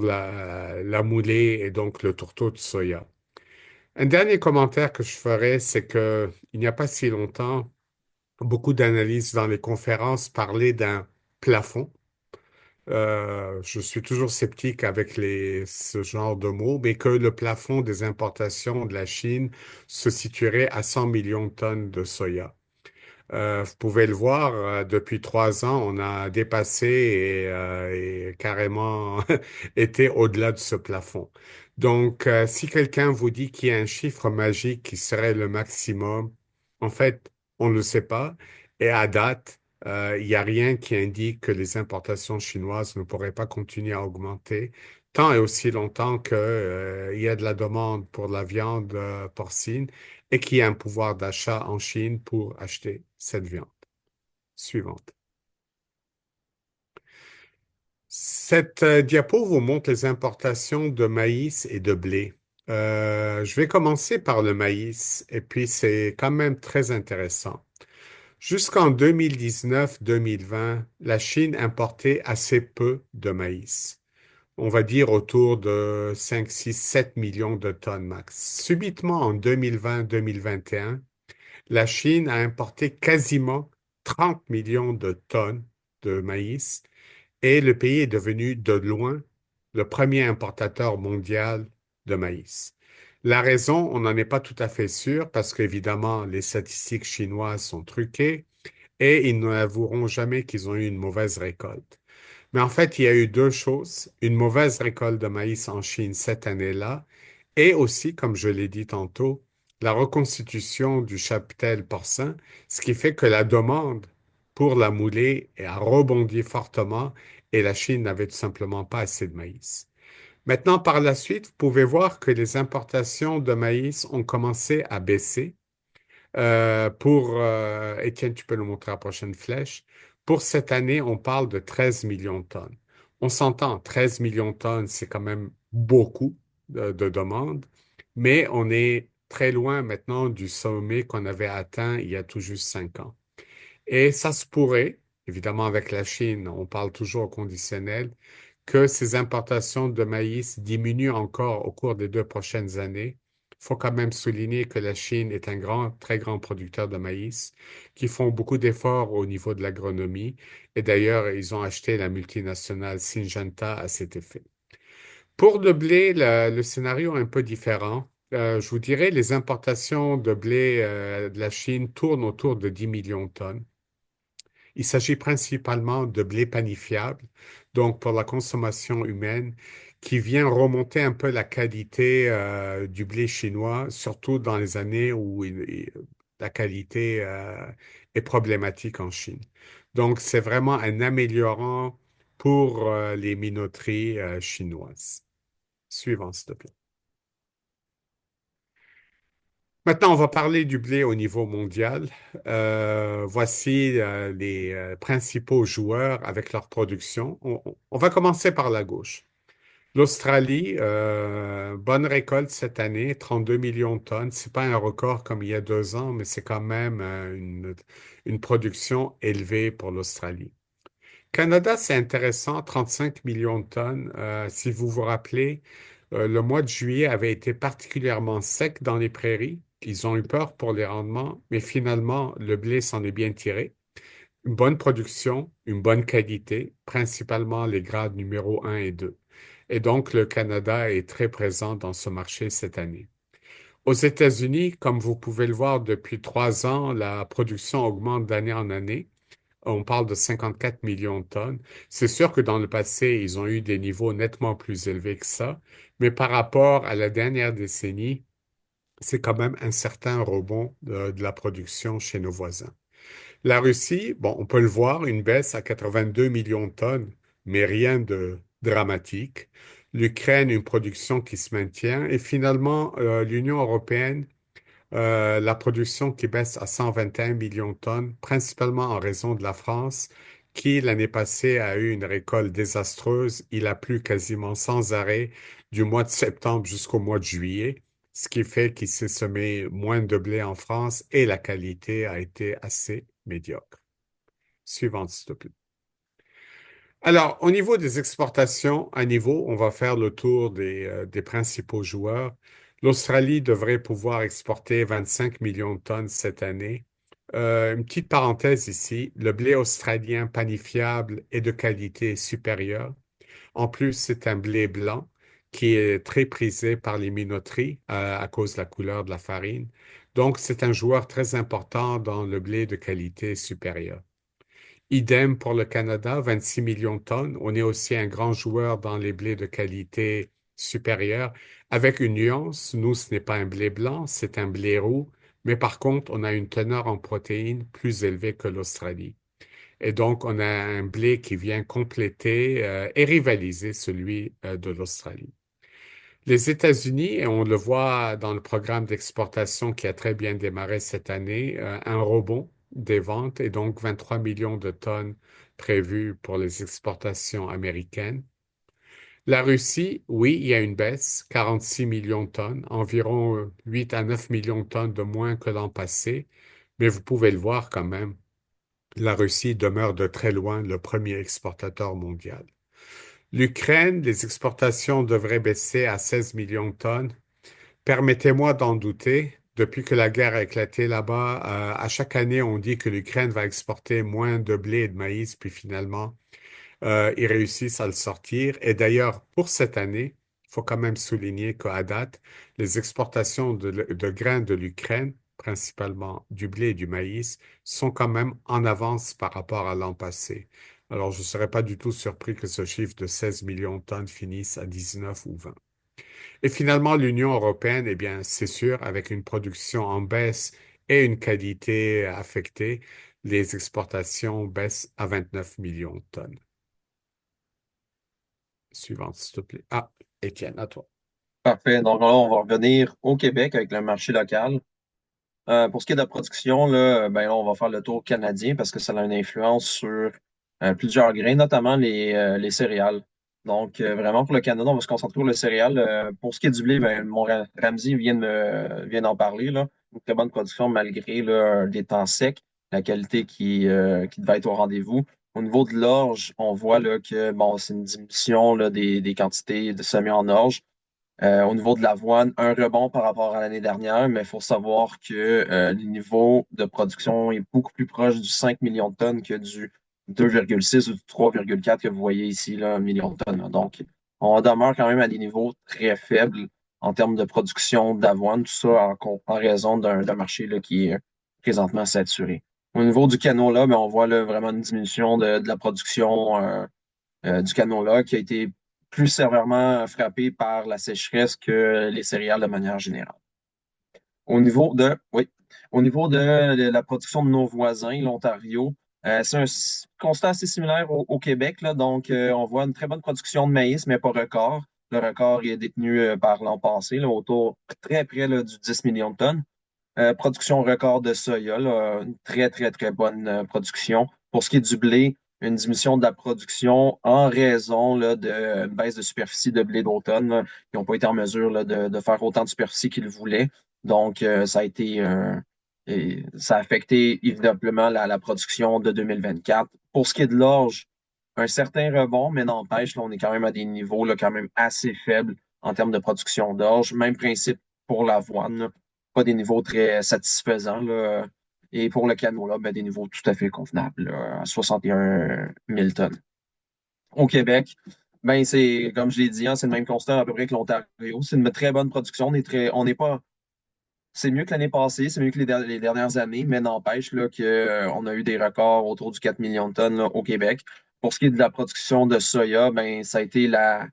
la moulée et donc le tourteau de soya. Un dernier commentaire que je ferai, c'est que il n'y a pas si longtemps, beaucoup d'analystes dans les conférences parlaient d'un plafond. Je suis toujours sceptique avec ce genre de mots, mais que le plafond des importations de la Chine se situerait à 100 millions de tonnes de soya. Vous pouvez le voir, depuis 3 ans, on a dépassé et carrément été au-delà de ce plafond. Donc, si quelqu'un vous dit qu'il y a un chiffre magique qui serait le maximum, en fait, on ne le sait pas. Et à date, il n'y a rien qui indique que les importations chinoises ne pourraient pas continuer à augmenter tant et aussi longtemps que, il y a de la demande pour la viande porcine et qui a un pouvoir d'achat en Chine pour acheter cette viande. Suivante. Cette diapo vous montre les importations de maïs et de blé. Je vais commencer par le maïs et puis c'est quand même très intéressant. Jusqu'en 2019-2020, la Chine importait assez peu de maïs. On va dire autour de 5, 6, 7 millions de tonnes max. Subitement, en 2020-2021, la Chine a importé quasiment 30 millions de tonnes de maïs et le pays est devenu de loin le premier importateur mondial de maïs. La raison, on n'en est pas tout à fait sûr parce qu'évidemment, les statistiques chinoises sont truquées et ils n'avoueront jamais qu'ils ont eu une mauvaise récolte. Mais en fait, il y a eu deux choses. Une mauvaise récolte de maïs en Chine cette année-là et aussi, comme je l'ai dit tantôt, la reconstitution du cheptel porcin, ce qui fait que la demande pour la moulée a rebondi fortement et la Chine n'avait tout simplement pas assez de maïs. Maintenant, par la suite, vous pouvez voir que les importations de maïs ont commencé à baisser. Étienne, tu peux nous montrer la prochaine flèche. Pour cette année, on parle de 13 millions de tonnes. On s'entend, 13 millions de tonnes, c'est quand même beaucoup de demandes, mais on est très loin maintenant du sommet qu'on avait atteint il y a tout juste 5 ans. Et ça se pourrait, évidemment avec la Chine, on parle toujours au conditionnel, que ces importations de maïs diminuent encore au cours des 2 prochaines années. Il faut quand même souligner que la Chine est un grand, très grand producteur de maïs, qui font beaucoup d'efforts au niveau de l'agronomie. Et d'ailleurs, ils ont acheté la multinationale Syngenta à cet effet. Pour le blé, le scénario est un peu différent. Je vous dirais, les importations de blé de la Chine tournent autour de 10 millions de tonnes. Il s'agit principalement de blé panifiable, donc pour la consommation humaine, qui vient remonter un peu la qualité du blé chinois, surtout dans les années où la qualité est problématique en Chine. Donc, c'est vraiment un améliorant pour les minoteries chinoises. Suivant, s'il te plaît. Maintenant, on va parler du blé au niveau mondial. Voici les principaux joueurs avec leur production. On va commencer par la gauche. L'Australie, bonne récolte cette année, 32 millions de tonnes. C'est pas un record comme il y a 2 ans, mais c'est quand même une production élevée pour l'Australie. Canada, c'est intéressant, 35 millions de tonnes. Si vous vous rappelez, le mois de juillet avait été particulièrement sec dans les prairies. Ils ont eu peur pour les rendements, mais finalement, le blé s'en est bien tiré. Une bonne production, une bonne qualité, principalement les grades numéro 1 et 2. Et donc, le Canada est très présent dans ce marché cette année. Aux États-Unis, comme vous pouvez le voir depuis 3 ans, la production augmente d'année en année. On parle de 54 millions de tonnes. C'est sûr que dans le passé, ils ont eu des niveaux nettement plus élevés que ça, mais par rapport à la dernière décennie, c'est quand même un certain rebond de la production chez nos voisins. La Russie, bon, on peut le voir, une baisse à 82 millions de tonnes, mais rien de dramatique. L'Ukraine, une production qui se maintient. Et finalement, l'Union européenne, la production qui baisse à 121 millions de tonnes, principalement en raison de la France, qui l'année passée a eu une récolte désastreuse. Il a plu quasiment sans arrêt du mois de septembre jusqu'au mois de juillet, ce qui fait qu'il s'est semé moins de blé en France et la qualité a été assez médiocre. Suivante, s'il te plaît. Alors, au niveau des exportations, on va faire le tour des principaux joueurs. L'Australie devrait pouvoir exporter 25 millions de tonnes cette année. Une petite parenthèse ici, le blé australien panifiable est de qualité supérieure. En plus, c'est un blé blanc qui est très prisé par les minoteries à cause de la couleur de la farine. Donc, c'est un joueur très important dans le blé de qualité supérieure. Idem pour le Canada, 26 millions de tonnes. On est aussi un grand joueur dans les blés de qualité supérieure, avec une nuance. Nous, ce n'est pas un blé blanc, c'est un blé roux, mais par contre, on a une teneur en protéines plus élevée que l'Australie. Et donc, on a un blé qui vient compléter et rivaliser celui de l'Australie. Les États-Unis, et on le voit dans le programme d'exportation qui a très bien démarré cette année, un rebond des ventes et donc 23 millions de tonnes prévues pour les exportations américaines. La Russie, oui, il y a une baisse, 46 millions de tonnes, environ 8 à 9 millions de tonnes de moins que l'an passé, mais vous pouvez le voir quand même, la Russie demeure de très loin le premier exportateur mondial. L'Ukraine, les exportations devraient baisser à 16 millions de tonnes. Permettez-moi d'en douter. Depuis que la guerre a éclaté là-bas, à chaque année, on dit que l'Ukraine va exporter moins de blé et de maïs, puis finalement, ils réussissent à le sortir. Et d'ailleurs, pour cette année, il faut quand même souligner qu'à date, les exportations de grains de l'Ukraine, principalement du blé et du maïs, sont quand même en avance par rapport à l'an passé. Alors, je ne serais pas du tout surpris que ce chiffre de 16 millions de tonnes finisse à 19 ou 20. Et finalement, l'Union européenne, eh bien, c'est sûr, avec une production en baisse et une qualité affectée, les exportations baissent à 29 millions de tonnes. Suivante, s'il te plaît. Ah, Étienne, à toi. Parfait. Donc là, on va revenir au Québec avec le marché local. Pour ce qui est de la production, là, ben, là, on va faire le tour canadien parce que ça a une influence sur plusieurs grains, notamment les céréales. Donc, vraiment, pour le Canada, on va se concentrer sur le céréal. Pour ce qui est du blé, ben, Ramsey vient d'en parler, là. Une très bonne production malgré là, des temps secs, la qualité qui devait être au rendez-vous. Au niveau de l'orge, on voit là, que bon, c'est une diminution là, des quantités de semis en orge. Au niveau de l'avoine, un rebond par rapport à l'année dernière, mais il faut savoir que le niveau de production est beaucoup plus proche du 5 millions de tonnes que du 2,6 ou du 3,4 que vous voyez ici, là, millions de tonnes. Donc, on demeure quand même à des niveaux très faibles en termes de production d'avoine, tout ça en raison d'un marché là, qui est présentement saturé. Au niveau du canola, ben, on voit là, vraiment une diminution de la production du canola qui a été plus sévèrement frappé par la sécheresse que les céréales de manière générale. Oui, au niveau de la production de nos voisins, l'Ontario, c'est un constat assez similaire au Québec, là. Donc, on voit une très bonne production de maïs, mais pas record. Le record est détenu par l'an passé, là, autour très près là, du 10 millions de tonnes. Production record de soya, là, une très, très, très bonne production. Pour ce qui est du blé, une diminution de la production en raison là, de baisse de superficie de blé d'automne, là. Ils n'ont pas été en mesure là, de faire autant de superficie qu'ils voulaient. Donc, ça a affecté évidemment la production de 2024. Pour ce qui est de l'orge, un certain rebond, mais n'empêche, là, on est quand même à des niveaux là, quand même assez faibles en termes de production d'orge. Même principe pour l'avoine, là. Pas des niveaux très satisfaisants, là. Et pour le canola, ben, des niveaux tout à fait convenables, là, à 61 000 tonnes. Au Québec, ben, c'est, comme je l'ai dit, hein, c'est le même constat à peu près que l'Ontario. C'est une très bonne production. On n'est pas, c'est mieux que l'année passée, c'est mieux que les dernières années, mais n'empêche là, on a eu des records autour du 4 millions de tonnes là, au Québec. Pour ce qui est de la production de soya, ben, ça a été la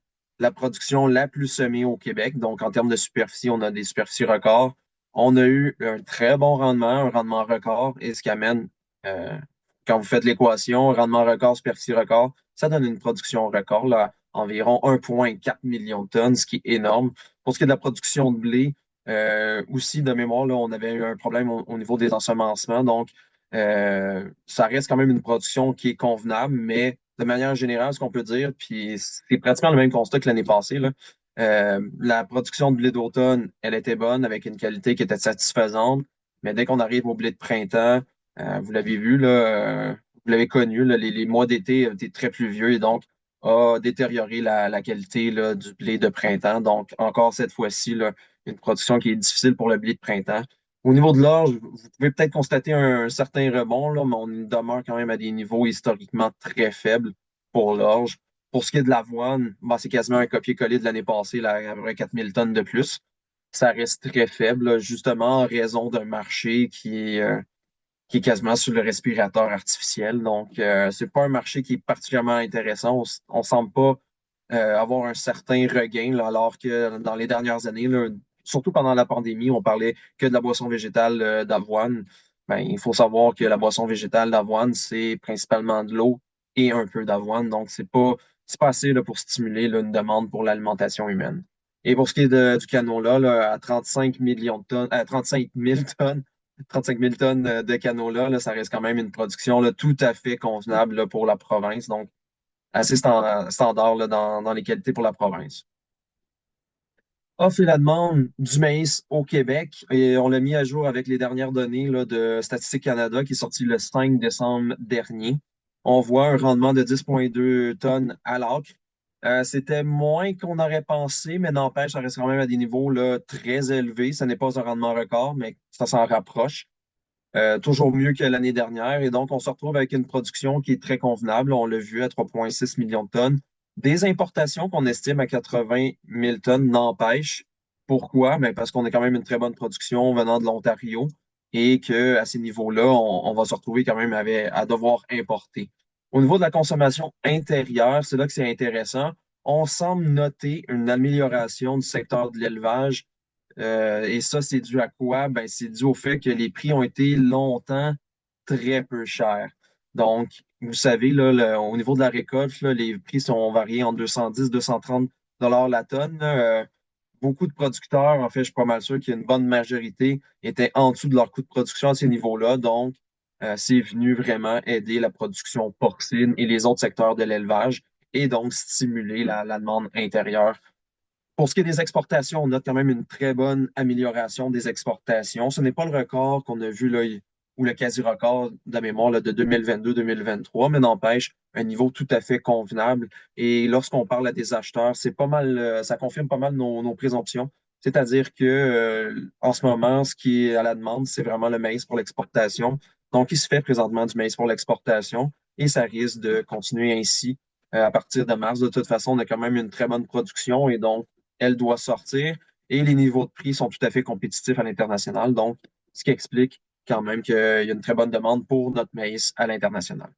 production la plus semée au Québec. Donc, en termes de superficie, on a des superficies records. On a eu un très bon rendement, un rendement record, et ce qui amène, euh, quand vous faites l'équation, rendement record, superficie record, ça donne une production record, là, environ 1,4 million de tonnes, ce qui est énorme. Pour ce qui est de la production de blé, aussi, de mémoire, là, on avait eu un problème au niveau des ensemencements. Donc, ça reste quand même une production qui est convenable, mais de manière générale, ce qu'on peut dire, puis c'est pratiquement le même constat que l'année passée, là, la production de blé d'automne, elle était bonne avec une qualité qui était satisfaisante. Mais dès qu'on arrive au blé de printemps, vous l'avez vu, là, vous l'avez connu, là, les mois d'été étaient très pluvieux et donc a détérioré la qualité là, du blé de printemps. Donc, encore cette fois-ci, là, une production qui est difficile pour le blé de printemps. Au niveau de l'orge, vous pouvez peut-être constater un certain rebond, là, mais on demeure quand même à des niveaux historiquement très faibles pour l'orge. Pour ce qui est de l'avoine, ben, c'est quasiment un copier-coller de l'année passée, là, à peu près 4000 tonnes de plus. Ça reste très faible, là, justement en raison d'un marché qui est quasiment sur le respirateur artificiel. Donc, c'est pas un marché qui est particulièrement intéressant. On semble pas avoir un certain regain, là, alors que dans les dernières années, là, surtout pendant la pandémie, on parlait que de la boisson végétale d'avoine. Ben, il faut savoir que la boisson végétale d'avoine, c'est principalement de l'eau et un peu d'avoine. Donc, c'est pas assez là, pour stimuler là, une demande pour l'alimentation humaine. Et pour ce qui est du canola, là, à 35 millions de tonnes, à 35 000 tonnes, 35 000 tonnes de canola, là, ça reste quand même une production là, tout à fait convenable là, pour la province. Donc, assez standard là, dans les qualités pour la province. Offre et la demande du maïs au Québec. Et on l'a mis à jour avec les dernières données là, de Statistique Canada qui est sorti le 5 décembre dernier. On voit un rendement de 10,2 tonnes à l'acre. C'était moins qu'on aurait pensé, mais n'empêche, ça reste quand même à des niveaux là, très élevés. Ce n'est pas un rendement record, mais ça s'en rapproche. Toujours mieux que l'année dernière. Et donc, on se retrouve avec une production qui est très convenable. On l'a vu à 3,6 millions de tonnes. Des importations qu'on estime à 80 000 tonnes n'empêchent. Pourquoi? Ben, parce qu'on a quand même une très bonne production venant de l'Ontario et qu'à ces niveaux-là, on va se retrouver quand même à devoir importer. Au niveau de la consommation intérieure, c'est là que c'est intéressant. On semble noter une amélioration du secteur de l'élevage et ça, c'est dû à quoi? Ben, c'est dû au fait que les prix ont été longtemps très peu chers. Donc, vous savez, là, au niveau de la récolte, là, les prix sont variés entre 210 230 dollars la tonne. Beaucoup de producteurs, en fait, je suis pas mal sûr qu'il y a une bonne majorité, étaient en dessous de leur coût de production à ces niveaux-là. Donc, c'est venu vraiment aider la production porcine et les autres secteurs de l'élevage et donc stimuler la demande intérieure pour ce qui est des exportations, on note quand même une très bonne amélioration des exportations. Ce n'est pas le record qu'on a vu là, ou le quasi-record de mémoire là, de 2022-2023, mais n'empêche un niveau tout à fait convenable. Et lorsqu'on parle à des acheteurs, c'est pas mal, ça confirme pas mal nos présomptions. C'est-à-dire que en ce moment, ce qui est à la demande, c'est vraiment le maïs pour l'exportation. Donc, il se fait présentement du maïs pour l'exportation et ça risque de continuer ainsi à partir de mars. De toute façon, on a quand même une très bonne production et donc elle doit sortir et les niveaux de prix sont tout à fait compétitifs à l'international. Donc, ce qui explique quand même qu'il y a une très bonne demande pour notre maïs à l'international.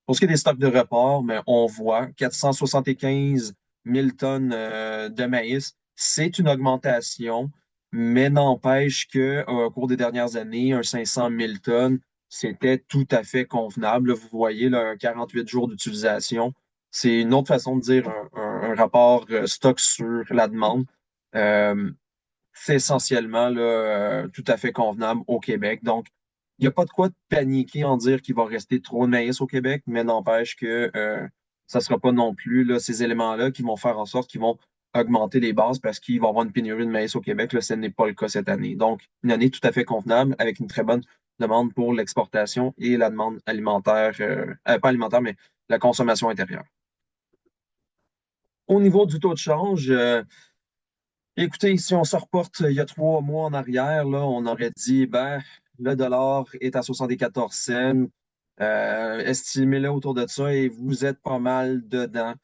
Pour ce qui est des stocks de report, mais on voit 475 000 tonnes de maïs. C'est une augmentation, mais n'empêche qu'au cours des dernières années, un 500 000 tonnes, c'était tout à fait convenable. Vous voyez, là, un 48 jours d'utilisation. C'est une autre façon de dire un rapport stock sur la demande. Euh, c'est essentiellement là, tout à fait convenable au Québec. Donc, il n'y a pas de quoi de paniquer en dire qu'il va rester trop de maïs au Québec, mais n'empêche que ça ne sera pas non plus là, ces éléments-là qui vont faire en sorte qu'ils vont augmenter les bases parce qu'il va y avoir une pénurie de maïs au Québec. Là, ce n'est pas le cas cette année. Donc, une année tout à fait convenable avec une très bonne demande pour l'exportation et la demande alimentaire, pas alimentaire, mais la consommation intérieure. Au niveau du taux de change, écoutez, si on se reporte il y a 3 mois en arrière, là, on aurait dit, ben, le dollar est à 74 cents. Estimez-le autour de ça et vous êtes pas mal dedans.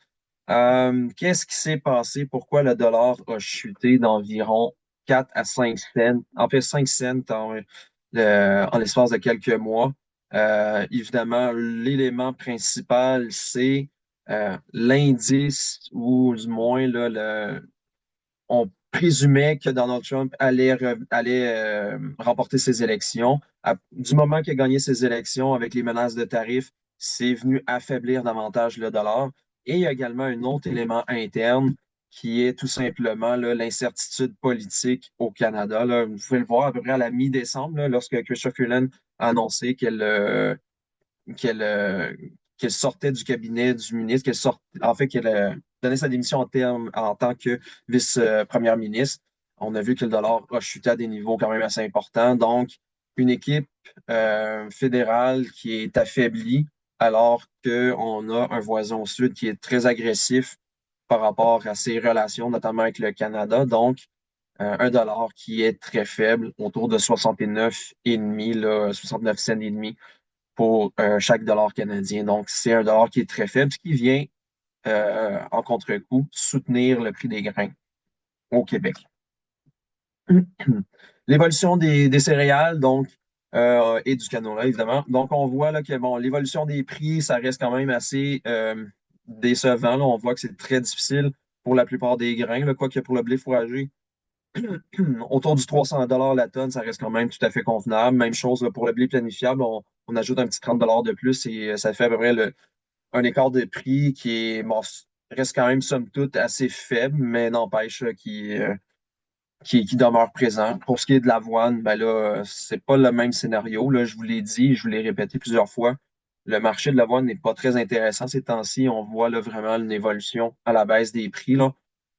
Qu'est-ce qui s'est passé? Pourquoi le dollar a chuté d'environ 4 à 5 cents? En fait, 5 cents en l'espace de quelques mois. Évidemment, l'élément principal, c'est l'indice, ou du moins là, on présumait que Donald Trump allait remporter ses élections. Du moment qu'il a gagné ses élections avec les menaces de tarifs, c'est venu affaiblir davantage le dollar. Et il y a également un autre élément interne qui est tout simplement là, l'incertitude politique au Canada. Là. Vous pouvez le voir à peu près à la mi-décembre, là, lorsque Chrystia Freeland a annoncé qu'elle qu'elle sortait du cabinet du ministre, en fait, qu'elle donnait sa démission en tant que vice-première ministre. On a vu que le dollar a chuté à des niveaux quand même assez importants. Donc, une équipe fédérale qui est affaiblie alors qu'on a un voisin au sud qui est très agressif par rapport à ses relations, notamment avec le Canada. Donc, un dollar qui est très faible, autour de 69,5, là, 69 cents et demi pour chaque dollar canadien. Donc, c'est un dollar qui est très faible, ce qui vient en contre-coup soutenir le prix des grains au Québec. L'évolution des céréales, donc, et du canola, évidemment. Donc, on voit là, que bon, l'évolution des prix, ça reste quand même assez décevant. Là. On voit que c'est très difficile pour la plupart des grains, là, quoique pour le blé fourragé, autour du 300 la tonne, ça reste quand même tout à fait convenable. Même chose là, pour le blé planifiable, on ajoute un petit 30 de plus et ça fait à peu près un écart de prix qui est bon, reste quand même, somme toute, assez faible, mais n'empêche qui demeure présent. Pour ce qui est de l'avoine, ben là, c'est pas le même scénario. Là, je vous l'ai dit, je vous l'ai répété plusieurs fois. Le marché de l'avoine n'est pas très intéressant ces temps-ci. On voit là, vraiment une évolution à la baisse des prix. Là.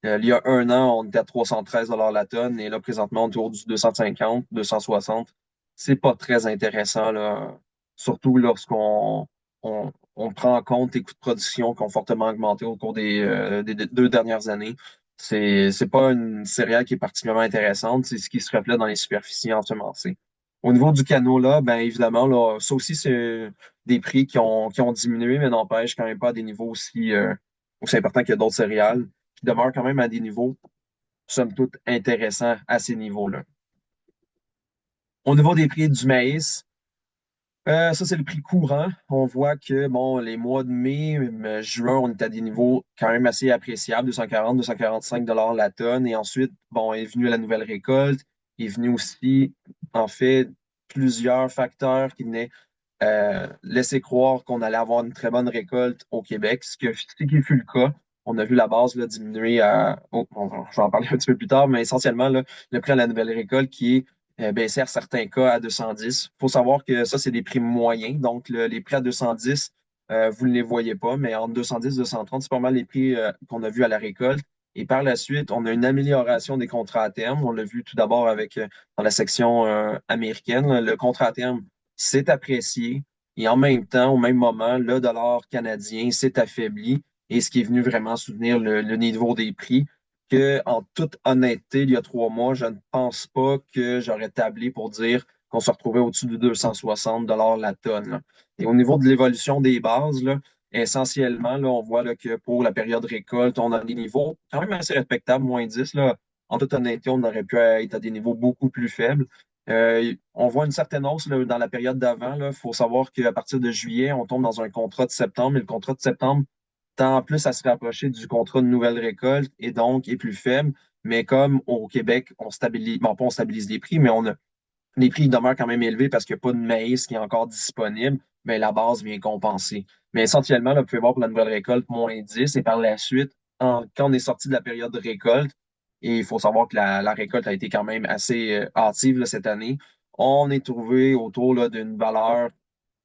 Il y a un an, on était à 313 la tonne et là, présentement, autour du 250, 260. C'est pas très intéressant, là. Surtout lorsqu'on on prend en compte les coûts de production qui ont fortement augmenté au cours des 2 dernières années. C'est pas une céréale qui est particulièrement intéressante, c'est ce qui se reflète dans les superficies ensemencées. Au niveau du canola, ben évidemment, là, ça aussi, c'est des prix qui ont diminué, mais n'empêche quand même pas à des niveaux aussi importants que d'autres céréales, qui demeurent quand même à des niveaux, somme toute, intéressants à ces niveaux-là. Au niveau des prix du maïs, ça, c'est le prix courant. On voit que, bon, les mois de mai, juin, on est à des niveaux quand même assez appréciables, 240, 245 la tonne. Et ensuite, bon, est venu la nouvelle récolte. Est venu aussi, en fait, plusieurs facteurs qui venaient laisser croire qu'on allait avoir une très bonne récolte au Québec, ce qui fut le cas. On a vu la base là, diminuer à. Je vais en parler un petit peu plus tard, mais essentiellement, là, le prix à la nouvelle récolte qui est baissé à certains cas à 210. Il faut savoir que ça, c'est des prix moyens. Donc, les prix à 210, vous ne les voyez pas, mais entre 210 et 230, c'est pas mal les prix qu'on a vus à la récolte. Et par la suite, on a une amélioration des contrats à terme. On l'a vu tout d'abord avec dans la section américaine. Là, le contrat à terme s'est apprécié. Et en même temps, au même moment, le dollar canadien s'est affaibli. Et ce qui est venu vraiment soutenir le niveau des prix que, en toute honnêteté, il y a 3 mois, je ne pense pas que j'aurais tablé pour dire qu'on se retrouvait au-dessus de 260 la tonne. Là. Et au niveau de l'évolution des bases, là, essentiellement, là, on voit là, que pour la période récolte, on a des niveaux quand même assez respectables, -10. Là. En toute honnêteté, on aurait pu être à des niveaux beaucoup plus faibles. On voit une certaine hausse là, dans la période d'avant. Il faut savoir qu'à partir de juillet, on tombe dans un contrat de septembre et le contrat de septembre tend plus à se rapprocher du contrat de nouvelle récolte et donc est plus faible. Mais comme au Québec, on stabilise, bon, pas on stabilise les prix, mais les prix demeurent quand même élevés parce qu'il n'y a pas de maïs qui est encore disponible, mais la base vient compenser. Mais essentiellement, là, vous pouvez voir pour la nouvelle récolte, -10, et par la suite, quand on est sorti de la période de récolte, et il faut savoir que la récolte a été quand même assez hâtive là, cette année, on est trouvé autour là, d'une valeur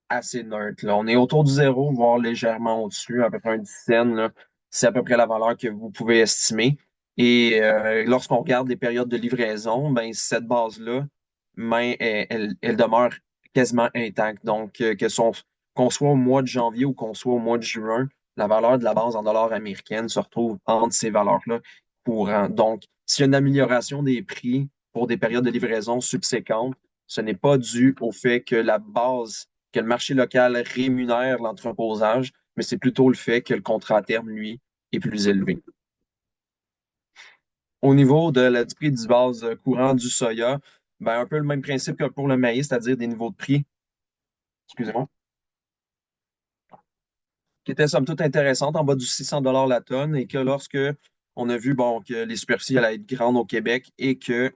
assez neutre. Là. On est autour du zéro, voire légèrement au-dessus, à peu près un 10 cents. Là. C'est à peu près la valeur que vous pouvez estimer. Et lorsqu'on regarde les périodes de livraison, ben, cette base-là, elle demeure quasiment intacte. Donc, qu'on soit au mois de janvier ou qu'on soit au mois de juin, la valeur de la base en dollars américaines se retrouve entre ces valeurs-là courant. Donc, s'il y a une amélioration des prix pour des périodes de livraison subséquentes, ce n'est pas dû au fait que le marché local rémunère l'entreposage, mais c'est plutôt le fait que le contrat à terme, lui, est plus élevé. Au niveau du prix du base courant du soya, ben, un peu le même principe que pour le maïs, c'est-à-dire des niveaux de prix, excusez-moi, qui étaient somme toute intéressantes, en bas du 600 la tonne, et que lorsque on a vu bon, que les superficies allaient être grandes au Québec et que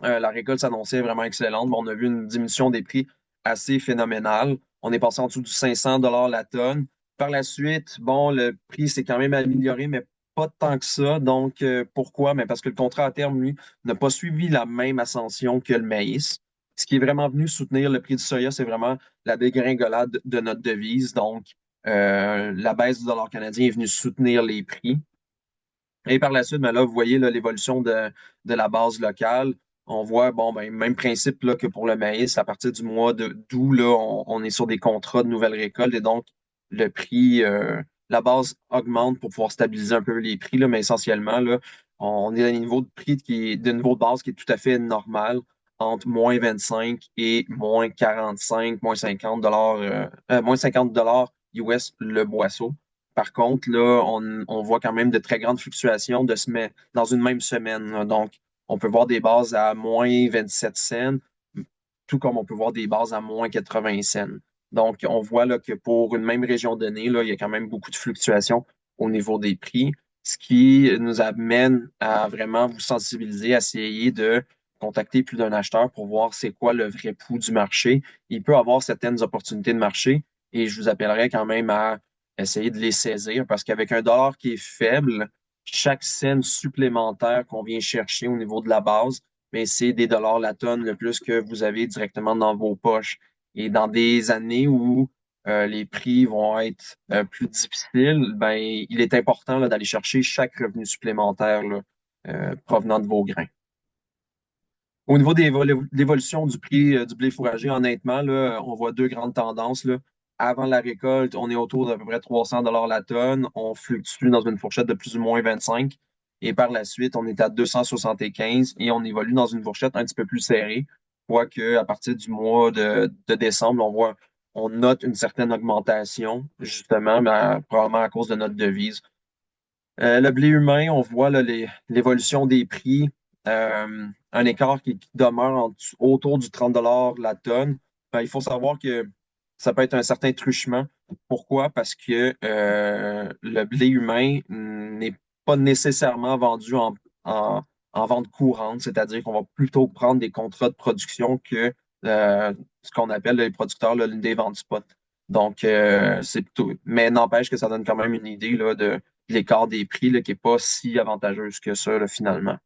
la récolte s'annonçait vraiment excellente. Bon, on a vu une diminution des prix assez phénoménale. On est passé en dessous du 500 la tonne. Par la suite, bon, le prix s'est quand même amélioré, mais pas tant que ça. Donc, pourquoi? Mais parce que le contrat à terme, lui, n'a pas suivi la même ascension que le maïs. Ce qui est vraiment venu soutenir le prix du soya, c'est vraiment la dégringolade de notre devise. Donc, la baisse du dollar canadien est venue soutenir les prix. Et par la suite, ben là, vous voyez l'évolution de la base locale. On voit, bon, ben, même principe là, que pour le maïs, à partir du mois d'août, là, on est sur des contrats de nouvelle récolte et donc le prix, la base augmente pour pouvoir stabiliser un peu les prix, là, mais essentiellement, là, on est à un niveau de prix de niveau de base qui est tout à fait normal, entre -25 et -45, -50 $, US le boisseau. Par contre, là, on voit quand même de très grandes fluctuations dans une même semaine. Là. Donc, on peut voir des bases à -27 cents, tout comme on peut voir des bases à -80 cents. Donc, on voit là, que pour une même région donnée, là, il y a quand même beaucoup de fluctuations au niveau des prix, ce qui nous amène à vraiment vous sensibiliser, à essayer de contacter plus d'un acheteur pour voir c'est quoi le vrai pouls du marché. Il peut avoir certaines opportunités de marché et je vous appellerai quand même à essayer de les saisir parce qu'avec un dollar qui est faible, chaque cent supplémentaire qu'on vient chercher au niveau de la base, mais c'est des dollars la tonne le plus que vous avez directement dans vos poches. Et dans des années où les prix vont être plus difficiles, ben, il est important là, d'aller chercher chaque revenu supplémentaire là, provenant de vos grains. Au niveau de l'évolution du prix du blé fourragé, honnêtement, là, on voit deux grandes tendances, là. Avant la récolte, on est autour d'à peu près 300 la tonne. On fluctue dans une fourchette de plus ou moins 25. Et par la suite, on est à 275 et on évolue dans une fourchette un petit peu plus serrée. Quoique, à partir du mois de décembre, on note une certaine augmentation, justement, mais probablement à cause de notre devise. Le blé humain, on voit là, l'évolution des prix, un écart qui demeure autour du 30 la tonne. Ben, il faut savoir que ça peut être un certain truchement. Pourquoi? Parce que le blé humain n'est pas nécessairement vendu en vente courante, c'est-à-dire qu'on va plutôt prendre des contrats de production que ce qu'on appelle les producteurs là, des ventes spot. Donc, c'est plutôt. Mais n'empêche que ça donne quand même une idée là, de l'écart des prix là, qui n'est pas si avantageuse que ça, là, finalement.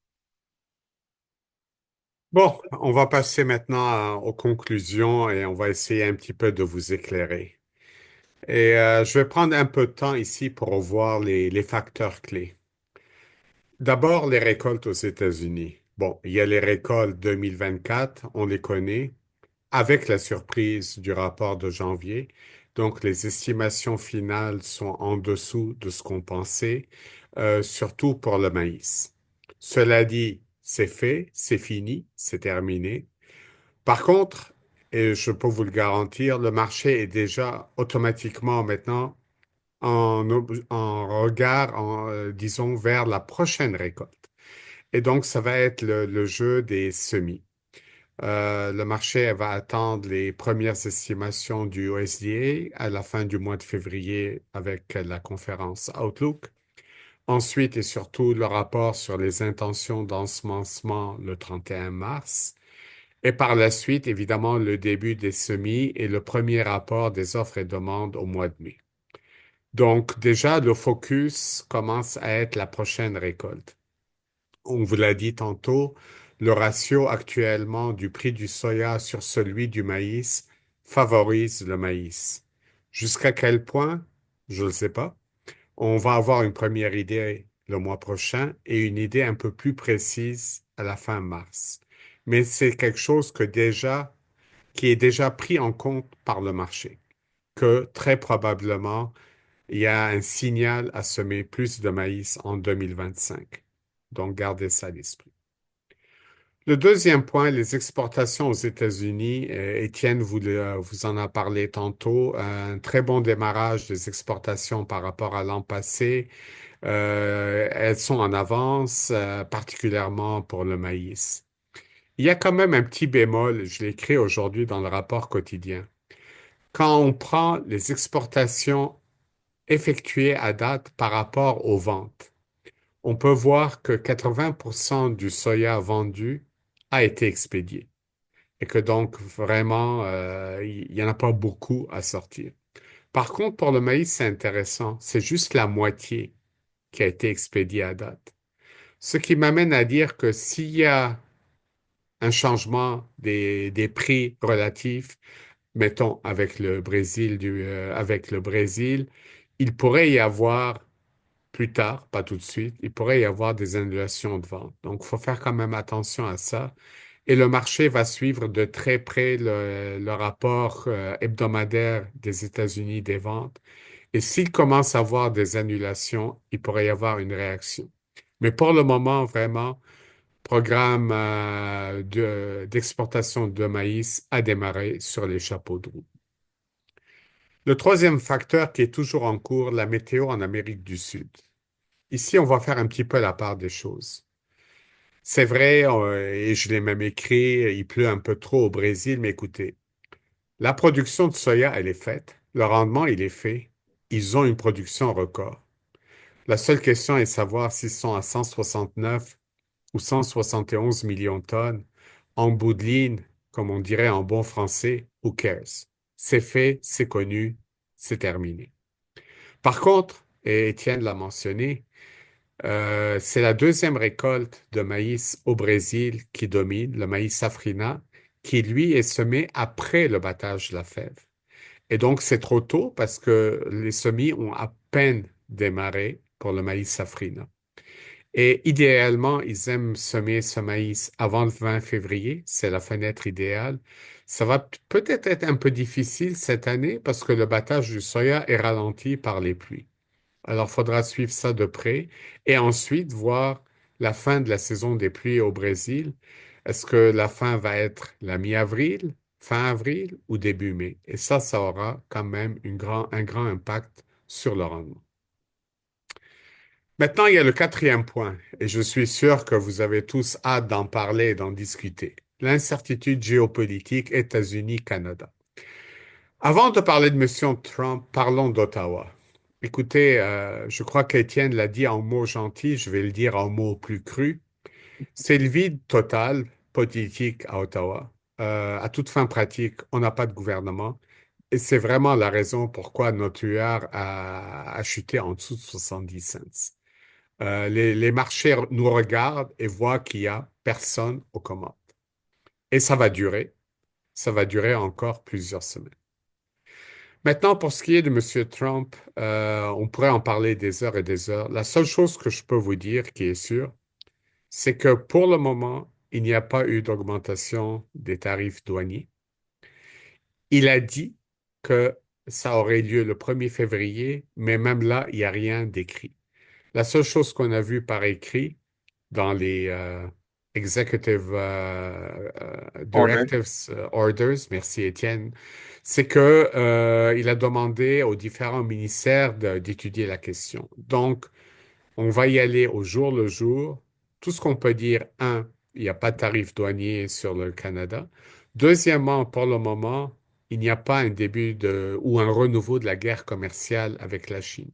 Bon, on va passer maintenant aux conclusions et on va essayer un petit peu de vous éclairer. Et je vais prendre un peu de temps ici pour revoir les facteurs clés. D'abord, les récoltes aux États-Unis. Bon, il y a les récoltes 2024, on les connaît, avec la surprise du rapport de janvier. Donc, les estimations finales sont en dessous de ce qu'on pensait, surtout pour le maïs. Cela dit, c'est fait, c'est fini, c'est terminé. Par contre, et je peux vous le garantir, le marché est déjà automatiquement maintenant en regard, disons, vers la prochaine récolte. Et donc, ça va être le jeu des semis. Le marché va attendre les premières estimations du USDA à la fin du mois de février avec la conférence Outlook. Ensuite et surtout le rapport sur les intentions d'ensemencement le 31 mars. Et par la suite, évidemment, le début des semis et le premier rapport des offres et demandes au mois de mai. Donc déjà, le focus commence à être la prochaine récolte. On vous l'a dit tantôt, le ratio actuellement du prix du soya sur celui du maïs favorise le maïs. Jusqu'à quel point? Je ne sais pas. On va avoir une première idée le mois prochain et une idée un peu plus précise à la fin mars. Mais c'est quelque chose qui est déjà pris en compte par le marché, que très probablement il y a un signal à semer plus de maïs en 2025. Donc, gardez ça à l'esprit. Le deuxième point, les exportations aux États-Unis. Étienne vous en a parlé tantôt. Un très bon démarrage des exportations par rapport à l'an passé. Elles sont en avance, particulièrement pour le maïs. Il y a quand même un petit bémol, je l'ai écrit aujourd'hui dans le rapport quotidien. Quand on prend les exportations effectuées à date par rapport aux ventes, on peut voir que 80% du soya vendu a été expédié et que donc vraiment, il n'y en a pas beaucoup à sortir. Par contre, pour le maïs, c'est intéressant. C'est juste la moitié qui a été expédiée à date. Ce qui m'amène à dire que s'il y a un changement des prix relatifs, mettons avec le Brésil, il pourrait y avoir plus tard, pas tout de suite, il pourrait y avoir des annulations de vente. Donc, il faut faire quand même attention à ça. Et le marché va suivre de très près le rapport hebdomadaire des États-Unis des ventes. Et s'il commence à avoir des annulations, il pourrait y avoir une réaction. Mais pour le moment, vraiment, programme d'exportation de maïs a démarré sur les chapeaux de roue. Le troisième facteur qui est toujours en cours, la météo en Amérique du Sud. Ici, on va faire un petit peu la part des choses. C'est vrai, et je l'ai même écrit, il pleut un peu trop au Brésil, mais écoutez, la production de soya, elle est faite, le rendement, il est fait, ils ont une production record. La seule question est de savoir s'ils sont à 169 ou 171 millions de tonnes. En bout de ligne, comme on dirait en bon français, who cares? C'est fait, c'est connu, c'est terminé. Par contre, et Étienne l'a mentionné, c'est la deuxième récolte de maïs au Brésil qui domine, le maïs safrina, qui lui est semé après le battage de la fève. Et donc c'est trop tôt parce que les semis ont à peine démarré pour le maïs safrina. Et idéalement, ils aiment semer ce maïs avant le 20 février, c'est la fenêtre idéale. Ça va peut-être être un peu difficile cette année parce que le battage du soya est ralenti par les pluies. Alors, il faudra suivre ça de près et ensuite voir la fin de la saison des pluies au Brésil. Est-ce que la fin va être la mi-avril, fin avril ou début mai? Et ça aura quand même un grand impact sur le rendement. Maintenant, il y a le quatrième point, et je suis sûr que vous avez tous hâte d'en parler et d'en discuter. L'incertitude géopolitique États-Unis-Canada. Avant de parler de M. Trump, parlons d'Ottawa. Écoutez, je crois qu'Étienne l'a dit en mots gentils, je vais le dire en mots plus crus. C'est le vide total politique à Ottawa. À toute fin pratique, on n'a pas de gouvernement. Et c'est vraiment la raison pourquoi notre UR a chuté en dessous de 70 cents. Les marchés nous regardent et voient qu'il y a personne aux commandes. Et ça va durer. Ça va durer encore plusieurs semaines. Maintenant, pour ce qui est de M. Trump, on pourrait en parler des heures et des heures. La seule chose que je peux vous dire qui est sûre, c'est que pour le moment, il n'y a pas eu d'augmentation des tarifs douaniers. Il a dit que ça aurait lieu le 1er février, mais même là, il n'y a rien d'écrit. La seule chose qu'on a vue par écrit dans les Executive Order. Directives Orders, merci Étienne, c'est que il a demandé aux différents ministères d'étudier la question. Donc, on va y aller au jour le jour. Tout ce qu'on peut dire, un, il n'y a pas de tarif douanier sur le Canada. Deuxièmement, pour le moment, il n'y a pas un début ou un renouveau de la guerre commerciale avec la Chine.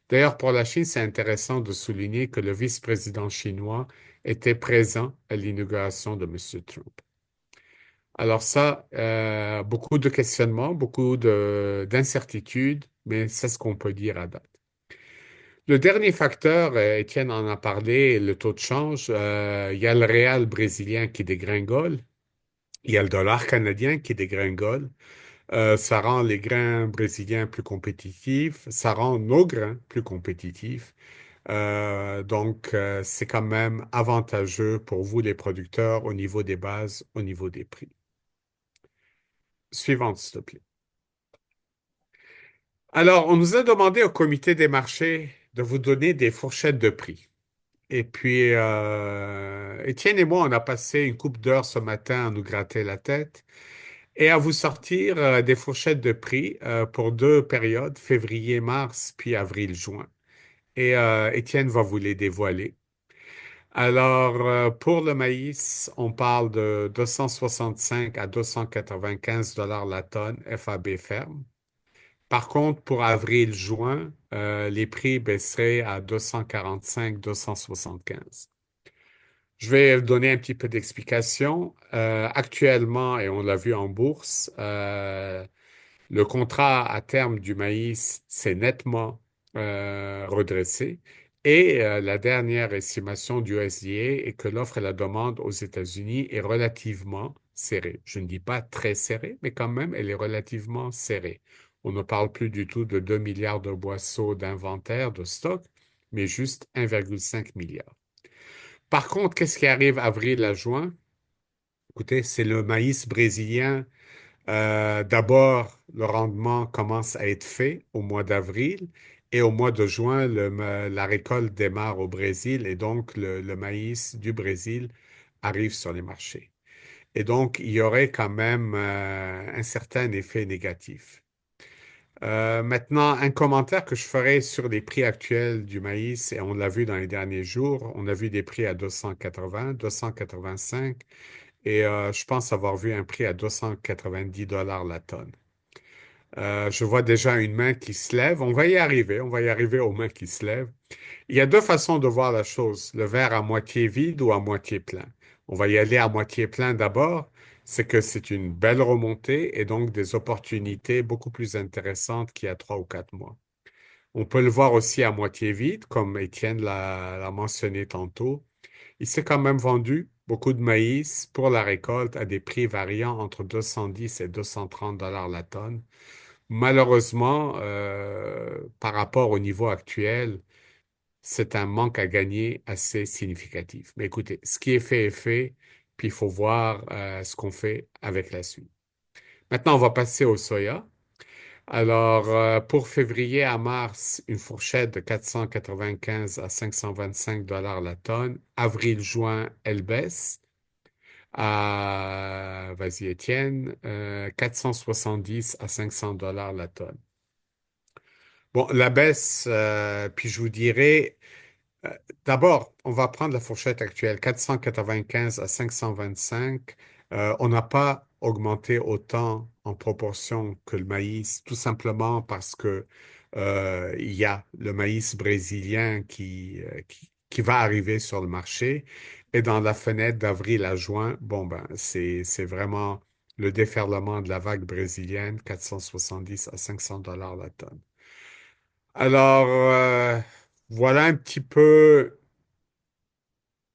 D'ailleurs, pour la Chine, c'est intéressant de souligner que le vice-président chinois était présent à l'inauguration de M. Trump. Alors ça, beaucoup de questionnements, d'incertitudes, mais c'est ce qu'on peut dire à date. Le dernier facteur, Étienne en a parlé, le taux de change. Il y a le réal brésilien qui dégringole, il y a le dollar canadien qui dégringole. Ça rend les grains brésiliens plus compétitifs, ça rend nos grains plus compétitifs. Donc, c'est quand même avantageux pour vous, les producteurs, au niveau des bases, au niveau des prix. Suivante, s'il te plaît. Alors, on nous a demandé au comité des marchés de vous donner des fourchettes de prix. Et puis, Étienne et moi, on a passé une couple d'heures ce matin à nous gratter la tête et à vous sortir des fourchettes de prix pour deux périodes, février-mars, puis avril-juin. Et Étienne va vous les dévoiler. Alors, pour le maïs, on parle de 265 à 295 dollars la tonne FAB ferme. Par contre, pour avril-juin, les prix baisseraient à 245, 275. Je vais donner un petit peu d'explication. Actuellement, et on l'a vu en bourse, le contrat à terme du maïs s'est nettement redressé et la dernière estimation du USDA est que l'offre et la demande aux États-Unis est relativement serrée. Je ne dis pas très serrée, mais quand même, elle est relativement serrée. On ne parle plus du tout de 2 milliards de boisseaux d'inventaire, de stock, mais juste 1,5 milliard. Par contre, qu'est-ce qui arrive avril à juin? Écoutez, c'est le maïs brésilien. D'abord, le rendement commence à être fait au mois d'avril et au mois de juin, la récolte démarre au Brésil et donc le maïs du Brésil arrive sur les marchés. Et donc, il y aurait quand même un certain effet négatif. Maintenant, un commentaire que je ferai sur les prix actuels du maïs, et on l'a vu dans les derniers jours, on a vu des prix à 280, 285, et je pense avoir vu un prix à 290 dollars la tonne. Je vois déjà une main qui se lève. On va y arriver aux mains qui se lèvent. Il y a deux façons de voir la chose, le verre à moitié vide ou à moitié plein. On va y aller à moitié plein d'abord, c'est que c'est une belle remontée et donc des opportunités beaucoup plus intéressantes qu'il y a 3 ou 4 mois. On peut le voir aussi à moitié vide, comme Étienne l'a mentionné tantôt. Il s'est quand même vendu beaucoup de maïs pour la récolte à des prix variant entre 210 et 230 dollars la tonne. Malheureusement, par rapport au niveau actuel, c'est un manque à gagner assez significatif. Mais écoutez, ce qui est fait, puis il faut voir ce qu'on fait avec la suite. Maintenant, on va passer au soya. Alors, pour février à mars, une fourchette de 495 à 525 dollars la tonne. Avril-juin, elle baisse à, vas-y Étienne, 470 à 500 dollars la tonne. Bon, la baisse, puis je vous dirais, euh, d'abord, on va prendre la fourchette actuelle, 495 à 525. On n'a pas augmenté autant en proportion que le maïs, tout simplement parce que il y a le maïs brésilien qui va arriver sur le marché. Et dans la fenêtre d'avril à juin, bon ben, c'est vraiment le déferlement de la vague brésilienne, 470 à 500 dollars la tonne. Alors, voilà un petit peu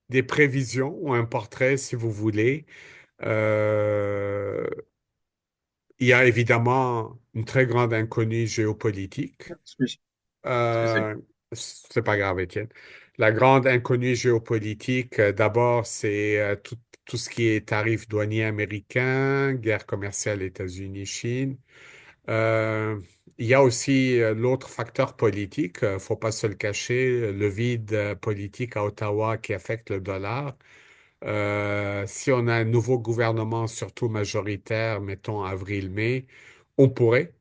des prévisions ou un portrait, si vous voulez. Euh, il y a évidemment une très grande inconnue géopolitique. Excusez. Euh, c'est pas grave, Étienne. La grande inconnue géopolitique, d'abord, c'est tout ce qui est tarifs douaniers américains, guerre commerciale États-Unis-Chine. Euh, il y a aussi l'autre facteur politique, faut pas se le cacher, le vide politique à Ottawa qui affecte le dollar. Si on a un nouveau gouvernement, surtout majoritaire, mettons avril-mai, on pourrait,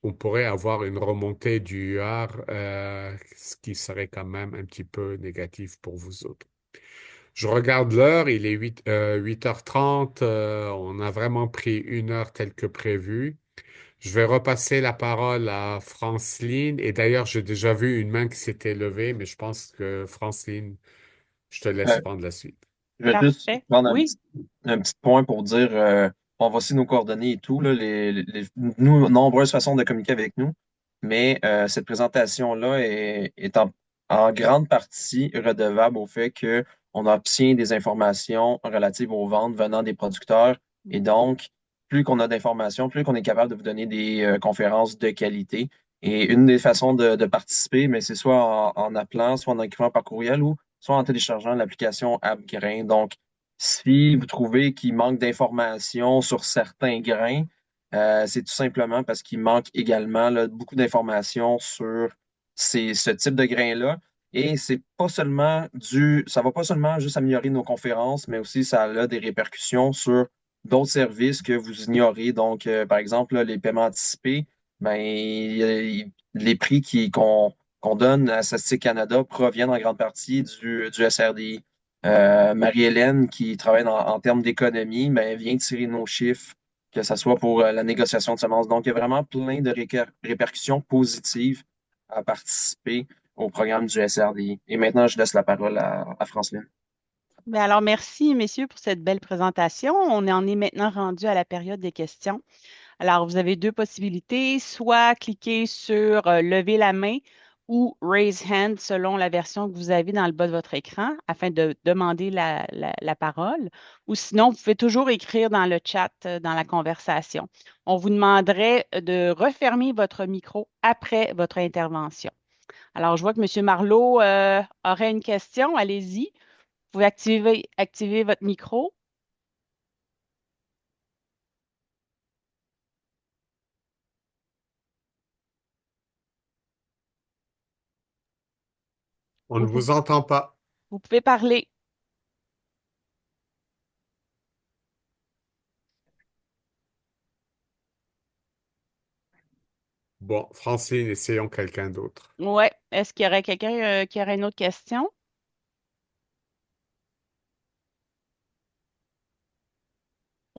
on pourrait avoir une remontée du UR, ce qui serait quand même un petit peu négatif pour vous autres. Je regarde l'heure, il est 8h30, on a vraiment pris une heure telle que prévu. Je vais repasser la parole à Franceline. Et d'ailleurs, j'ai déjà vu une main qui s'était levée, mais je pense que Franceline, je te laisse Euh, prendre la suite. je vais juste Parfait. prendre Oui. un petit point pour dire, on va aussi nos coordonnées et tout, là, nous, nombreuses façons de communiquer avec nous, mais cette présentation-là est en grande partie redevable au fait qu'on obtient des informations relatives aux ventes venant des producteurs. Et donc, plus qu'on a d'informations, plus qu'on est capable de vous donner des conférences de qualité. Et une des façons de participer, mais c'est soit en appelant, soit en écrivant par courriel ou soit en téléchargeant l'application AppGrain. Donc, si vous trouvez qu'il manque d'informations sur certains grains, c'est tout simplement parce qu'il manque également là, beaucoup d'informations sur ce type de grain-là. Et c'est pas seulement ça va pas seulement juste améliorer nos conférences, mais aussi ça a des répercussions sur d'autres services que vous ignorez. Donc, par exemple, là, les paiements anticipés, ben, les prix qu'on donne à Statistique Canada proviennent en grande partie du SRDI. Marie-Hélène, qui travaille en termes d'économie, ben, vient tirer nos chiffres, que ce soit pour la négociation de semences. Donc, il y a vraiment plein de répercussions positives à participer au programme du SRDI. Et maintenant, je laisse la parole à Franceline. Ben alors, merci, messieurs, pour cette belle présentation. On en est maintenant rendu à la période des questions. Alors, vous avez deux possibilités, soit cliquer sur lever la main ou raise hand selon la version que vous avez dans le bas de votre écran afin de demander la parole. Ou sinon, vous pouvez toujours écrire dans le chat, dans la conversation. On vous demanderait de refermer votre micro après votre intervention. Alors, je vois que M. Marleau aurait une question. Allez-y. Vous pouvez activer votre micro. On ne Vous, pou- vous entend pas. vous pouvez parler. Bon, Francine, essayons quelqu'un d'autre. Ouais. Est-ce qu'il y aurait quelqu'un qui aurait une autre question?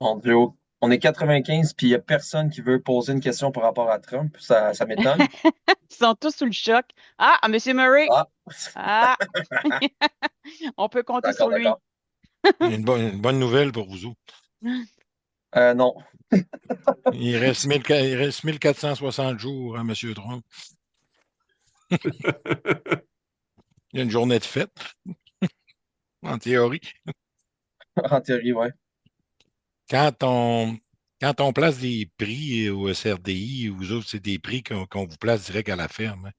Mon Dieu, on est 95 puis il n'y a personne qui veut poser une question par rapport à Trump. Ça m'étonne. Ils sont tous sous le choc. Ah, Monsieur Murray. Ah, Ah, on peut compter sur d'accord, lui. d'accord. Une bonne nouvelle pour vous autres. Non. Il reste 1460 jours à M. Trump. Il y a une journée de fête, en théorie. En théorie, ouais. Quand on, quand on place des prix au SRDI, vous autres, c'est des prix qu'on vous place direct à la ferme, hein.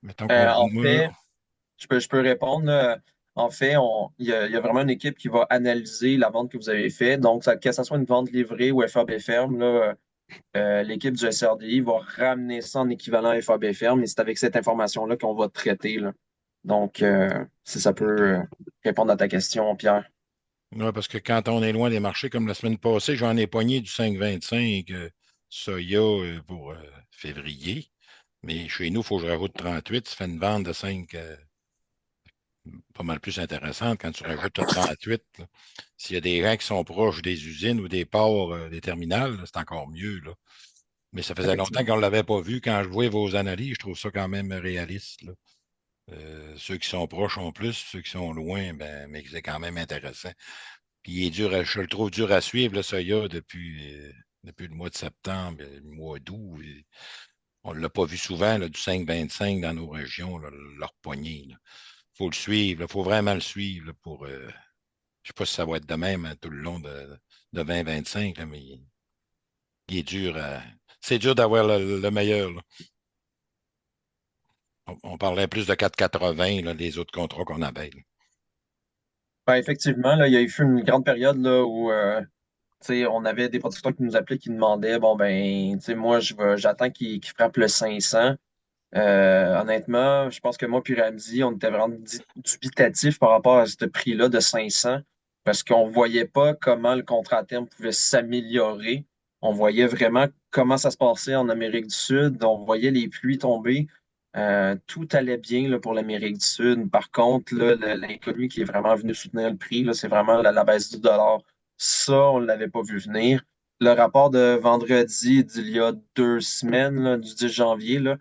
Mettons qu'on vous... En fait, je peux répondre, là. En fait, il y a vraiment une équipe qui va analyser la vente que vous avez faite. Donc, que ce soit une vente livrée ou FAB ferme, là, l'équipe du SRDI va ramener ça en équivalent FAB ferme et c'est avec cette information-là qu'on va traiter, là. Donc, si ça peut répondre à ta question, Pierre. Ouais, parce que quand on est loin des marchés, comme la semaine passée, j'en ai pogné du 5,25 soya pour février. Mais chez nous, il faut que je rajoute 38. Ça fait une vente de 5 pas mal plus intéressante quand tu rajoutes 38, là. S'il y a des gens qui sont proches des usines ou des ports, des terminales, là, c'est encore mieux, là. Mais ça faisait longtemps Effectivement. qu'on ne l'avait pas vu. Quand je vois vos analyses, je trouve ça quand même réaliste, là. Ceux qui sont proches ont plus, ceux qui sont loin, ben, mais c'est quand même intéressant. Puis il est dur je le trouve dur à suivre, le soya, depuis le mois de septembre, le mois d'août. On ne l'a pas vu souvent, là, du 5,25 dans nos régions, là, leur poignée. Il faut le suivre, il faut vraiment le suivre là, pour. Je ne sais pas si ça va être de même hein, tout le long de 2025, là, mais il est dur à. C'est dur d'avoir le meilleur, là. On parlait plus de 4,80, là, les autres contrats qu'on avait, là. Ben, effectivement, là, il y a eu une grande période là, où tu sais, on avait des producteurs qui nous appelaient qui demandaient bon ben tu sais, moi j'attends qu'ils frappent le 500. Honnêtement, je pense que moi puis Ramsey, on était vraiment dubitatifs par rapport à ce prix-là de 500 parce qu'on voyait pas comment le contrat à terme pouvait s'améliorer. On voyait vraiment comment ça se passait en Amérique du Sud. On voyait les pluies tomber. Tout allait bien là, pour l'Amérique du Sud. Par contre, là, l'inconnu qui est vraiment venu soutenir le prix, là, c'est vraiment la baisse du dollar. Ça, on ne l'avait pas vu venir. Le rapport de vendredi d'il y a 2 semaines, là, du 10 janvier, là,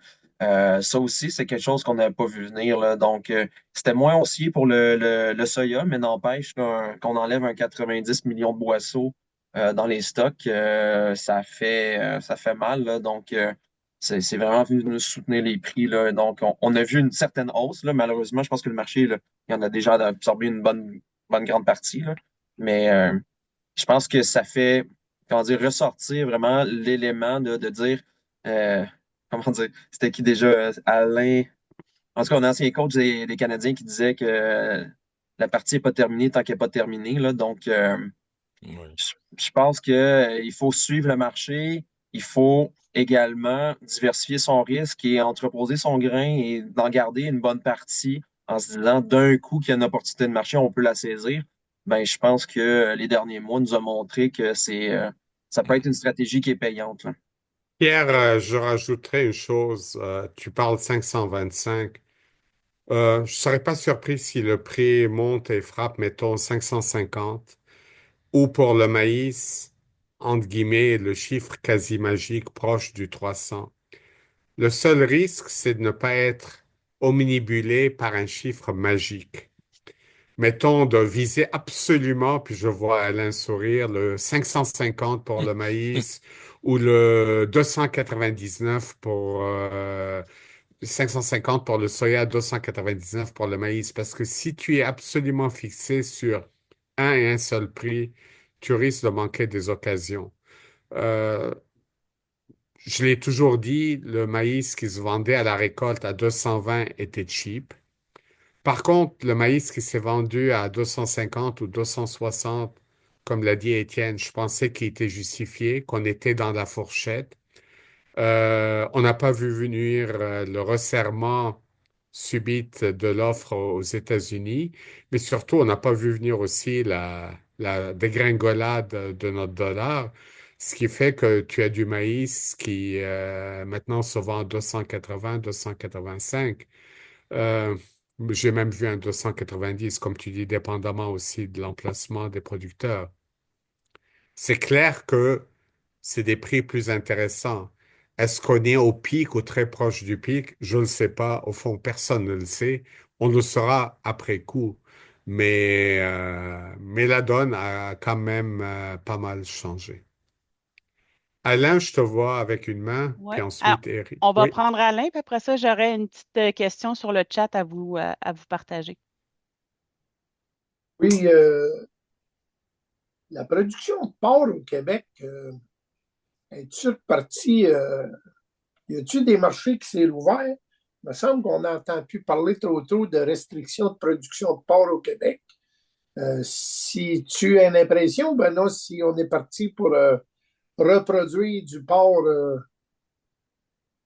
ça aussi, c'est quelque chose qu'on n'avait pas vu venir, là. Donc, c'était moins haussier pour le soya, mais n'empêche qu'on enlève un 90 millions de boisseaux dans les stocks, ça fait mal, là. Donc, c'est vraiment venu nous soutenir les prix, là. Donc, on a vu une certaine hausse, là. Malheureusement, je pense que le marché, là, il en a déjà absorbé une bonne grande partie, là. Mais je pense que ça fait, comment dire, ressortir vraiment l'élément de dire, euh, comment dire, c'était qui déjà, Alain, en tout cas, un ancien coach des Canadiens qui disait que la partie n'est pas terminée tant qu'elle n'est pas terminée, là. Donc, Oui. je pense qu'il faut suivre le marché, il faut également diversifier son risque et entreposer son grain et d'en garder une bonne partie en se disant d'un coup qu'il y a une opportunité de marché, on peut la saisir. Ben, je pense que les derniers mois nous ont montré que ça peut être une stratégie qui est payante, là. Pierre, je rajouterais une chose. Tu parles 525. Je ne serais pas surpris si le prix monte et frappe, mettons, 550. Ou pour le maïs, entre guillemets, le chiffre quasi magique proche du 300. Le seul risque, c'est de ne pas être omnibulé par un chiffre magique. Mettons de viser absolument, puis je vois Alain sourire, le 550 pour le maïs ou le 299 pour 550 pour le soya, 299 pour le maïs. Parce que si tu es absolument fixé sur un et un seul prix, tu risques de manquer des occasions. Euh, je l'ai toujours dit, le maïs qui se vendait à la récolte à 220 était cheap. Par contre, le maïs qui s'est vendu à 250 ou 260, comme l'a dit Étienne, je pensais qu'il était justifié, qu'on était dans la fourchette. On n'a pas vu venir le resserrement subite de l'offre aux États-Unis, mais surtout, on n'a pas vu venir aussi la dégringolade de notre dollar, ce qui fait que tu as du maïs qui maintenant se vend à 280, 285. Euh, j'ai même vu un 290, comme tu dis, dépendamment aussi de l'emplacement des producteurs. C'est clair que c'est des prix plus intéressants. Est-ce qu'on est au pic ou très proche du pic? Je ne le sais pas. Au fond, personne ne le sait. On le saura après coup. Mais la donne a quand même pas mal changé. Alain, je te vois avec une main, Oui. puis ensuite Eric. On va Oui. prendre Alain, puis après ça, j'aurai une petite question sur le chat à vous partager. Oui, la production de porc au Québec, est-tu repartie? Y a-t-il des marchés qui s'est ouvert? Il me semble qu'on n'entend plus parler trop tôt de restrictions de production de porc au Québec. Si tu as une impression, ben non, si on est parti pour reproduire du porc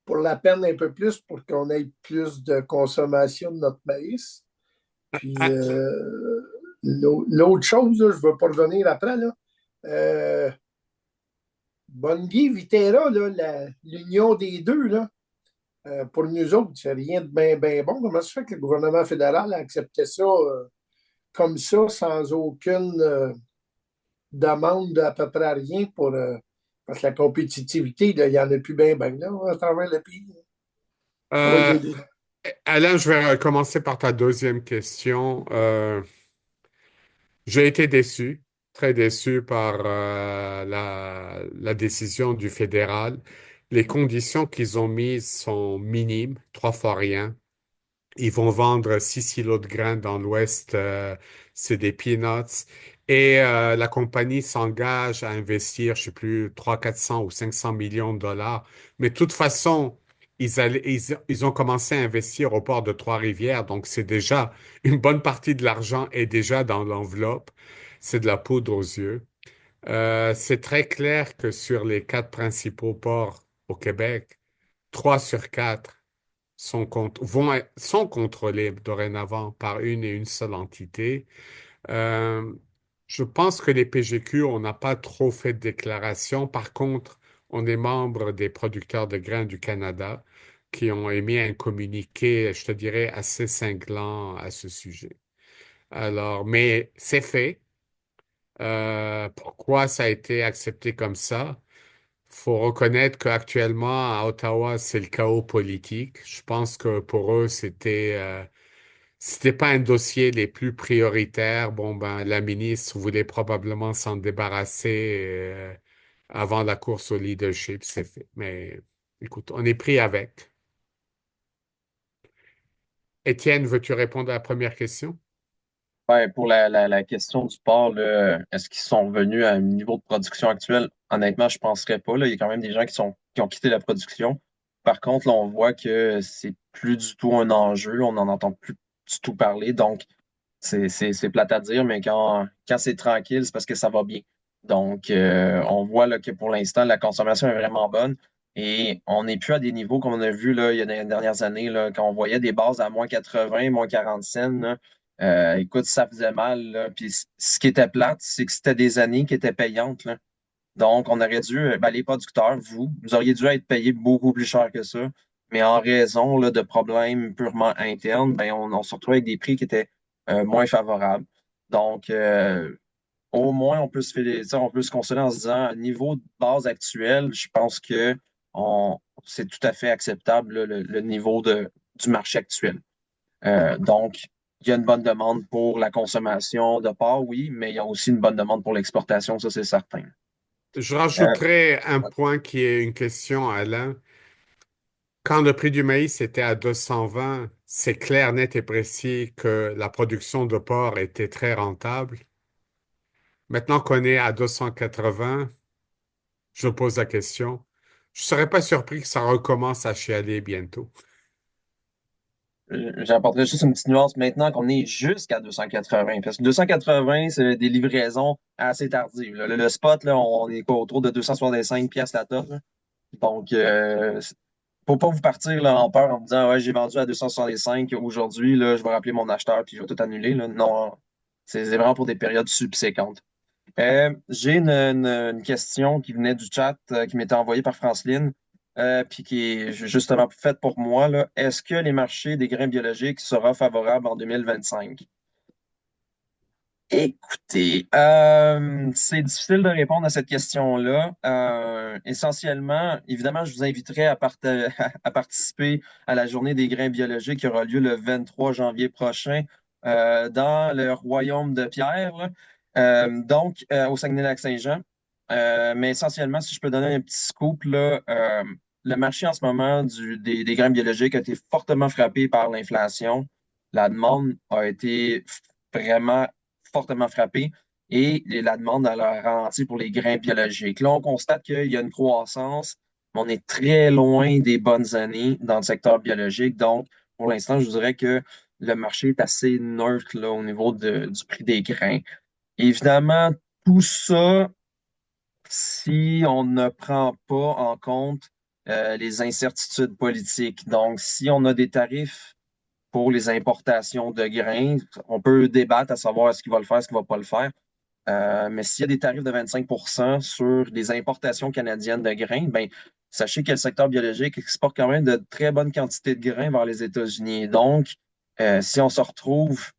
pour la peine un peu plus pour qu'on ait plus de consommation de notre maïs. Puis Ah, l'autre chose, là, je ne vais pas revenir après, là, euh, Bungie, Viterra, là, l'union des deux, là, pour nous autres, c'est rien de bien ben bon. Comment ça fait que le gouvernement fédéral a accepté ça comme ça, sans aucune demande à peu près rien parce que la compétitivité, là, il n'y en a plus bien ben là, à travers le pays. Oui, euh, Dédé. Alain, je vais commencer par ta deuxième question. J'ai été déçu, très déçu par la décision du fédéral. Les conditions qu'ils ont mises sont minimes, trois fois rien. Ils vont vendre 6 kilos de grains dans l'Ouest, c'est des peanuts. Et la compagnie s'engage à investir, je sais plus, 300, 400 ou 500 millions de dollars. Mais de toute façon, ils ont commencé à investir au port de Trois-Rivières. Donc, c'est déjà, une bonne partie de l'argent est déjà dans l'enveloppe. C'est de la poudre aux yeux. C'est très clair que sur les quatre principaux ports au Québec, 3 sur 4 sont contrôlés dorénavant par une et une seule entité. Euh, je pense que les PGQ, on n'a pas trop fait de déclaration. Par contre, on est membre des producteurs de grains du Canada qui ont émis un communiqué, je te dirais, assez cinglant à ce sujet. Alors, mais c'est fait. Pourquoi ça a été accepté comme ça? Faut reconnaître qu'actuellement, à Ottawa, c'est le chaos politique. Je pense que pour eux, c'était pas un dossier les plus prioritaires. Bon, ben, la ministre voulait probablement s'en débarrasser, avant la course au leadership. C'est fait. Mais, écoute, on est pris avec. Étienne, veux-tu répondre à la première question? Ben, pour la question du port, là, est-ce qu'ils sont revenus à un niveau de production actuel? Honnêtement, je ne penserais pas. Là. Il y a quand même des gens qui ont quitté la production. Par contre, là, on voit que c'est plus du tout un enjeu. On n'en entend plus du tout parler. Donc, c'est plate à dire, mais quand c'est tranquille, c'est parce que ça va bien. Donc, on voit là, que pour l'instant, la consommation est vraiment bonne et on n'est plus à des niveaux comme on a vu là, il y a des dernières années, là, quand on voyait des bases à -80, -40 cents. Là, écoute, ça faisait mal. Là. Puis ce qui était plate, c'est que c'était des années qui étaient payantes. Là. Donc, on aurait dû, ben, les producteurs, vous auriez dû être payés beaucoup plus cher que ça. Mais en raison là, de problèmes purement internes, ben, on se retrouve avec des prix qui étaient moins favorables. Donc, au moins, on peut se consoler en se disant, niveau de base actuel, je pense que c'est tout à fait acceptable, là, le niveau du marché actuel. Donc, il y a une bonne demande pour la consommation de porc, oui, mais il y a aussi une bonne demande pour l'exportation, ça, c'est certain. Je Euh, rajouterai un point qui est une question à Alain. Quand le prix du maïs était à 220, c'est clair, net et précis que la production de porc était très rentable. Maintenant qu'on est à 280, je pose la question. Je ne serais pas surpris que ça recommence à chialer bientôt. J'apporterai juste une petite nuance maintenant qu'on est jusqu'à 280. Parce que 280, c'est des livraisons assez tardives. Là. Le spot, là, on est quoi, autour de 265 pièces la tonne. Là. Donc, faut pas vous partir là, en peur en me disant ouais, j'ai vendu à 265 aujourd'hui, là, je vais rappeler mon acheteur puis je vais tout annuler. Là. Non, c'est vraiment pour des périodes subséquentes. J'ai une question qui venait du chat, qui m'était envoyée par Franceline, puis qui est justement faite pour moi, là. Est-ce que les marchés des grains biologiques sera favorable en 2025? Écoutez, c'est difficile de répondre à cette question-là. Essentiellement, évidemment, je vous inviterai à participer à la journée des grains biologiques qui aura lieu le 23 janvier prochain dans le royaume de Pierre, là. Donc, au Saguenay-Lac-Saint-Jean. Mais essentiellement, si je peux donner un petit scoop, là, le marché en ce moment des grains biologiques a été fortement frappé par l'inflation. La demande a été vraiment fortement frappée et la demande elle a ralenti pour les grains biologiques. Là, on constate qu'il y a une croissance, mais on est très loin des bonnes années dans le secteur biologique. Donc, pour l'instant, je dirais que le marché est assez neutre là, au niveau du prix des grains. Évidemment, tout ça si on ne prend pas en compte les incertitudes politiques. Donc, si on a des tarifs pour les importations de grains, on peut débattre à savoir est-ce qu'il va le faire, est-ce qu'il ne va pas le faire. Mais s'il y a des tarifs de 25 sur les importations canadiennes de grains, ben, sachez que le secteur biologique exporte quand même de très bonnes quantités de grains vers les États-Unis. Donc, si on se retrouve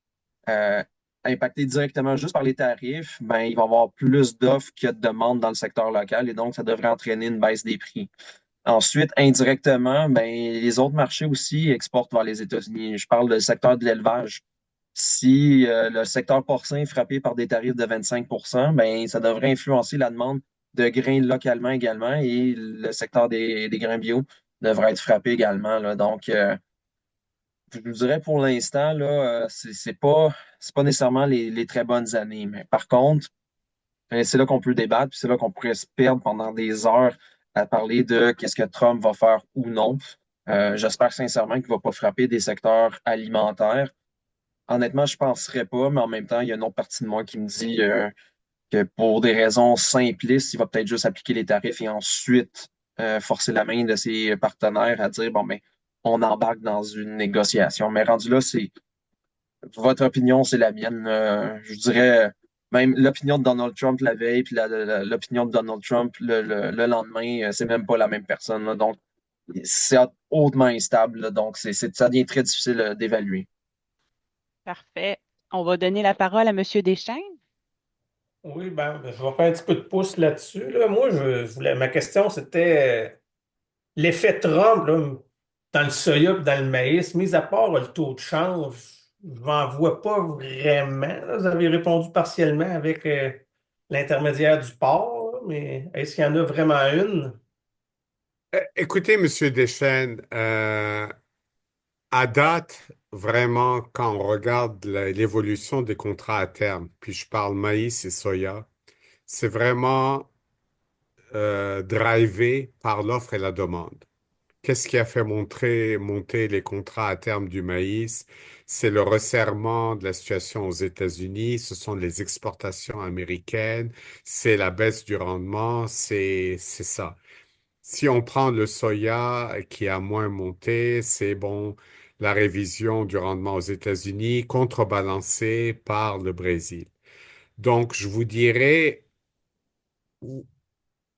euh, impacté directement juste par les tarifs, ben, il va y avoir plus d'offres que de demandes dans le secteur local et donc ça devrait entraîner une baisse des prix. Ensuite, indirectement, ben, les autres marchés aussi exportent vers les États-Unis. Je parle du secteur de l'élevage. Si le secteur porcin est frappé par des tarifs de 25 ben, ça devrait influencer la demande de grains localement également et le secteur des grains bio devrait être frappé également, là. Donc, je vous dirais pour l'instant, là, c'est pas nécessairement les très bonnes années. Mais par contre, c'est là qu'on peut débattre, puis c'est là qu'on pourrait se perdre pendant des heures à parler de qu'est-ce que Trump va faire ou non. J'espère sincèrement qu'il ne va pas frapper des secteurs alimentaires. Honnêtement, je ne penserais pas, mais en même temps, il y a une autre partie de moi qui me dit que pour des raisons simplistes, il va peut-être juste appliquer les tarifs et ensuite forcer la main de ses partenaires à dire, bon, ben, on embarque dans une négociation. Mais rendu là, c'est votre opinion, c'est la mienne. Je dirais même l'opinion de Donald Trump la veille, puis l'opinion de Donald Trump le lendemain, c'est même pas la même personne, là. Donc, c'est hautement instable, là. Donc, ça devient très difficile d'évaluer. Parfait. On va donner la parole à M. Deschênes. Oui, je vais faire un petit peu de pouce là-dessus. Là. Moi, ma question, c'était l'effet Trump là, dans le soya et dans le maïs, mis à part le taux de change, je n'en vois pas vraiment. Là. Vous avez répondu partiellement avec l'intermédiaire du porc, là, mais est-ce qu'il y en a vraiment une? Écoutez, Monsieur Deschênes, à date, vraiment, quand on regarde l'évolution des contrats à terme, puis je parle maïs et soya, c'est vraiment drivé par l'offre et la demande. Qu'est-ce qui a fait monter les contrats à terme du maïs? C'est le resserrement de la situation aux États-Unis, ce sont les exportations américaines, c'est la baisse du rendement, c'est ça. Si on prend le soya qui a moins monté, c'est bon, la révision du rendement aux États-Unis contrebalancée par le Brésil. Donc, je vous dirais,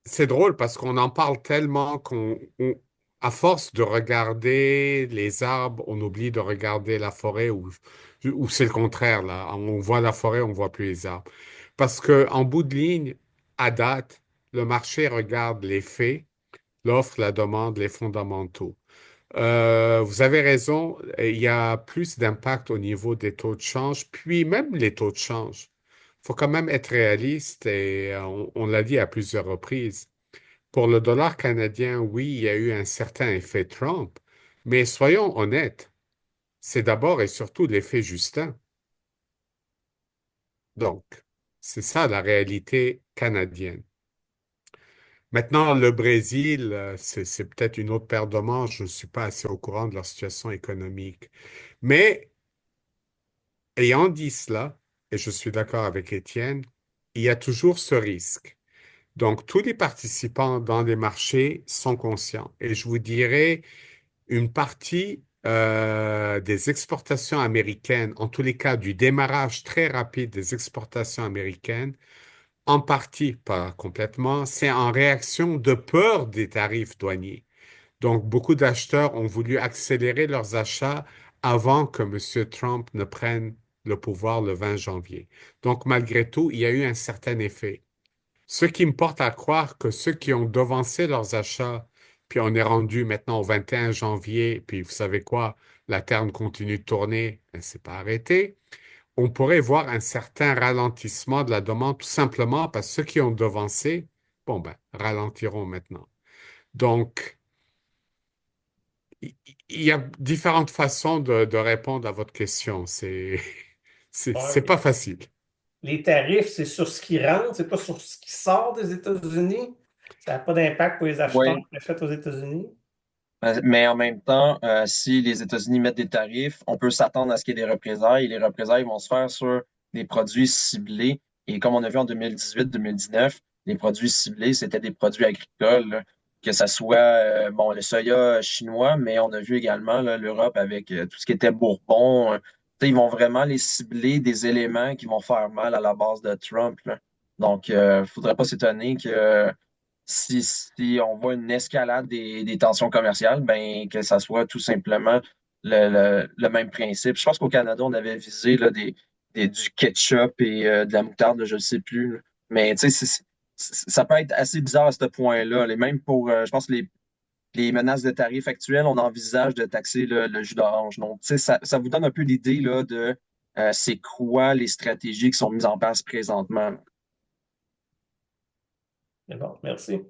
c'est drôle parce qu'on en parle tellement à force de regarder les arbres, on oublie de regarder la forêt ou c'est le contraire, là. On voit la forêt, on voit plus les arbres. Parce que en bout de ligne, à date, le marché regarde les faits, l'offre, la demande, les fondamentaux. Vous avez raison, il y a plus d'impact au niveau des taux de change, puis même les taux de change. Il faut quand même être réaliste et on l'a dit à plusieurs reprises. Pour le dollar canadien, oui, il y a eu un certain effet Trump, mais soyons honnêtes, c'est d'abord et surtout l'effet Justin. Donc, c'est ça la réalité canadienne. Maintenant, le Brésil, c'est peut-être une autre paire de manches. Je ne suis pas assez au courant de leur situation économique. Mais ayant dit cela, et je suis d'accord avec Étienne, il y a toujours ce risque. Donc, tous les participants dans les marchés sont conscients. Et je vous dirais, une partie des exportations américaines, en tous les cas du démarrage très rapide des exportations américaines, en partie, pas complètement, c'est en réaction de peur des tarifs douaniers. Donc, beaucoup d'acheteurs ont voulu accélérer leurs achats avant que M. Trump ne prenne le pouvoir le 20 janvier. Donc, malgré tout, il y a eu un certain effet. Ce qui me porte à croire que ceux qui ont devancé leurs achats, puis on est rendu maintenant au 21 janvier, puis vous savez quoi, la Terre continue de tourner, elle ne s'est pas arrêtée, on pourrait voir un certain ralentissement de la demande tout simplement parce que ceux qui ont devancé Bon, ben, ralentiront maintenant. Donc, il y a différentes façons de répondre à votre question. C'est Ouais. pas facile. Les tarifs, c'est sur ce qui rentre, c'est pas sur ce qui sort des États-Unis. Ça n'a pas d'impact pour les acheteurs Oui. qui achètent aux États-Unis. Mais en même temps, si les États-Unis mettent des tarifs, on peut s'attendre à ce qu'il y ait des représailles. Les représailles vont se faire sur des produits ciblés. Et comme on a vu en 2018-2019, les produits ciblés, c'était des produits agricoles, là. Que ce soit bon, le soya chinois, mais on a vu également là, l'Europe avec tout ce qui était Bourbon. Tu sais, ils vont vraiment les cibler des éléments qui vont faire mal à la base de Trump, là. Donc, il ne faudrait pas s'étonner que si on voit une escalade des tensions commerciales, ben, que ça soit tout simplement le même principe. Je pense qu'au Canada, on avait visé là, du ketchup et de la moutarde, là, je ne sais plus, là. Mais tu sais, ça peut être assez bizarre à ce point-là. Même pour, je pense, les menaces de tarifs actuelles, on envisage de taxer le jus d'orange. Donc, tu sais, ça vous donne un peu l'idée là, de c'est quoi les stratégies qui sont mises en place présentement, là. Mais bon, merci.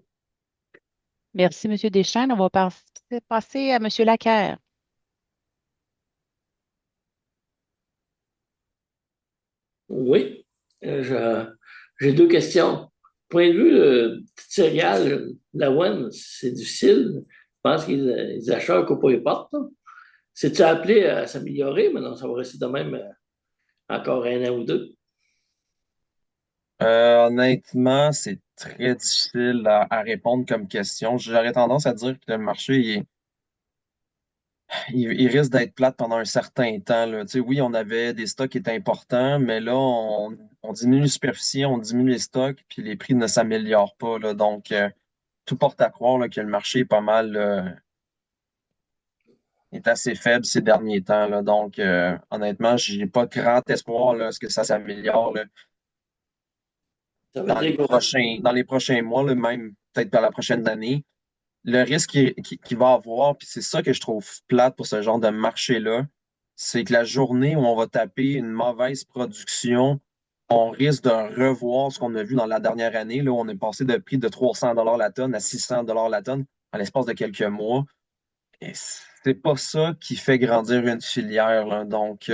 Merci, M. Deschênes. On va passer à M. Laquer. Oui, j'ai deux questions. Point de vue céréales, l'avoine, c'est difficile. Je pense que les acheteurs ne coupent pas les portes, là. C'est-tu appelé à s'améliorer? Mais non, ça va rester de même encore un an ou deux. Honnêtement, c'est très difficile à répondre comme question. J'aurais tendance à dire que le marché, il risque d'être plate pendant un certain temps, là. Tu sais, oui, on avait des stocks qui étaient importants, mais là, on diminue les superficies, on diminue les stocks, puis les prix ne s'améliorent pas, là. Donc, tout porte à croire là, que le marché est pas mal, est assez faible ces derniers temps, là. Donc, honnêtement, j'ai pas grand espoir là, à ce que ça s'améliore, là, Ça veut dire qu'on dans les prochains mois, là, même peut-être par la prochaine année. Le risque qu'il va avoir, puis c'est ça que je trouve plate pour ce genre de marché-là, c'est que la journée où on va taper une mauvaise production, on risque de revoir ce qu'on a vu dans la dernière année, là, où on est passé de prix de 300 $ la tonne à 600 $ la tonne en l'espace de quelques mois. Et c'est pas ça qui fait grandir une filière, là. Donc,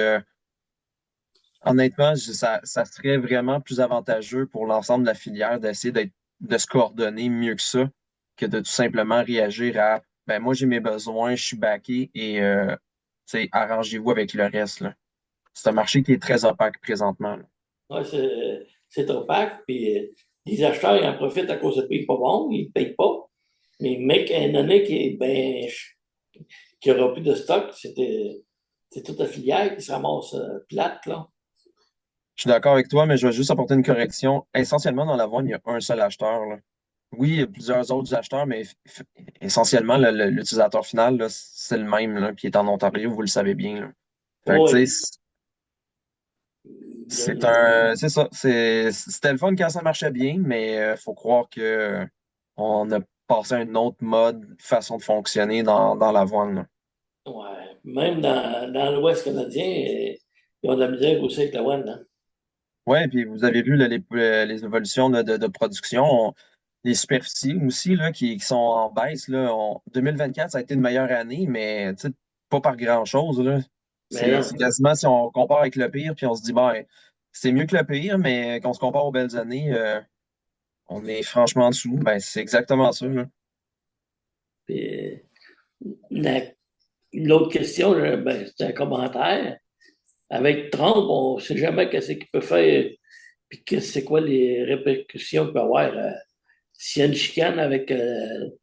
honnêtement, ça serait vraiment plus avantageux pour l'ensemble de la filière d'essayer de se coordonner mieux que ça, que de tout simplement réagir à ben moi j'ai mes besoins, je suis backé et tu sais, arrangez-vous avec le reste, là. C'est un marché qui est très opaque présentement, là. ouais, c'est opaque, puis les acheteurs ils en profitent à cause de prix pas bon, ils ne payent pas. Mais mec, une année qui aura plus de stock, c'est toute la filière qui se ramasse plate, là. Je suis d'accord avec toi, mais je vais juste apporter une correction. Essentiellement, dans la vente, il y a un seul acheteur, là. Oui, il y a plusieurs autres acheteurs, mais essentiellement, l'utilisateur final, là, c'est le même, là, qui est en Ontario, vous le savez bien, là. Fait que, tu Oui, sais, c'est ça. C'était le fun quand ça marchait bien, mais faut croire que on a passé à une autre mode, façon de fonctionner dans l'avoine, là. ouais. Même dans l'Ouest canadien, ils ont de la misère aussi avec la WAN, hein. Ouais, puis vous avez vu là, les évolutions de production. Les superficies aussi là, qui sont en baisse. Là, 2024, ça a été une meilleure année, mais tu sais, pas par grand-chose, là. Mais C'est non. quasiment si on compare avec le pire, puis on se dit, ben, c'est mieux que le pire, mais quand on se compare aux belles années, on est franchement en dessous. Ben, c'est exactement ça, là. Puis, la- l'autre question, là, ben, c'est un commentaire. Avec Trump, on ne sait jamais qu'est-ce qu'il peut faire, puis c'est quoi les répercussions qu'il peut avoir. S'il y a une chicane qu'il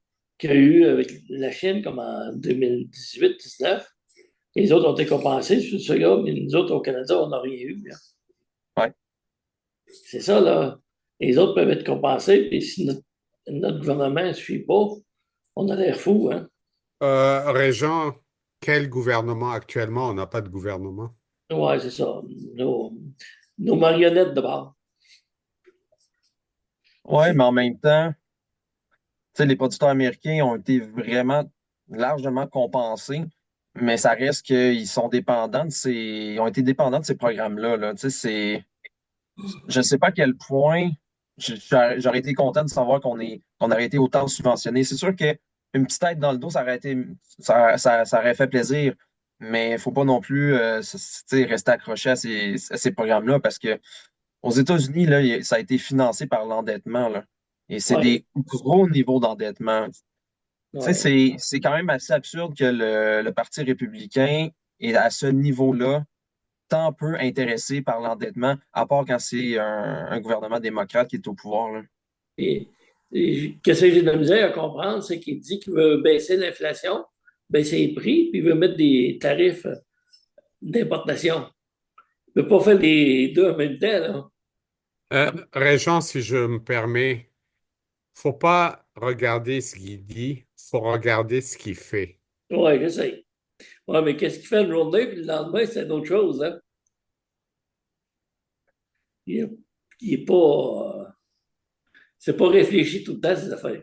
y a eu avec la Chine, comme en 2018-19, les autres ont été compensés sur ce gars, mais nous autres, au Canada, on n'a rien eu, là. Ouais. C'est ça, là. Les autres peuvent être compensés, puis si notre gouvernement ne suit pas, on a l'air fou, hein. Régent, quel gouvernement actuellement? On n'a pas de gouvernement. Ouais, c'est ça. Nos, nos marionnettes de bord. Ouais, mais en même temps, tu sais, les producteurs américains ont été vraiment largement compensés, mais ça reste qu'ils sont dépendants ils ont été dépendants de ces programmes-là, là. Tu sais, je ne sais pas à quel point j'aurais été content de savoir qu'on aurait été autant subventionné. C'est sûr qu'une petite tête dans le dos, ça aurait fait plaisir, mais il ne faut pas non plus tu sais, rester accroché à ces programmes-là parce que aux États-Unis, là, ça a été financé par l'endettement, là. Et c'est Oui, des gros niveaux d'endettement. Tu sais, oui. c'est quand même assez absurde que le Parti républicain est à ce niveau-là tant peu intéressé par l'endettement, à part quand c'est un gouvernement démocrate qui est au pouvoir, là. Et, qu'est-ce que j'ai de la misère à comprendre, c'est qu'il dit qu'il veut baisser l'inflation, baisser les prix, puis il veut mettre des tarifs d'importation. Il ne peut pas faire les deux en même temps, là. Régent, si je me permets, faut pas regarder ce qu'il dit, faut regarder ce qu'il fait. Oui, je sais. Oui, mais qu'est-ce qu'il fait une journée, puis le lendemain, c'est une autre chose, hein? Il est pas. C'est pas réfléchi tout le temps, ces affaires.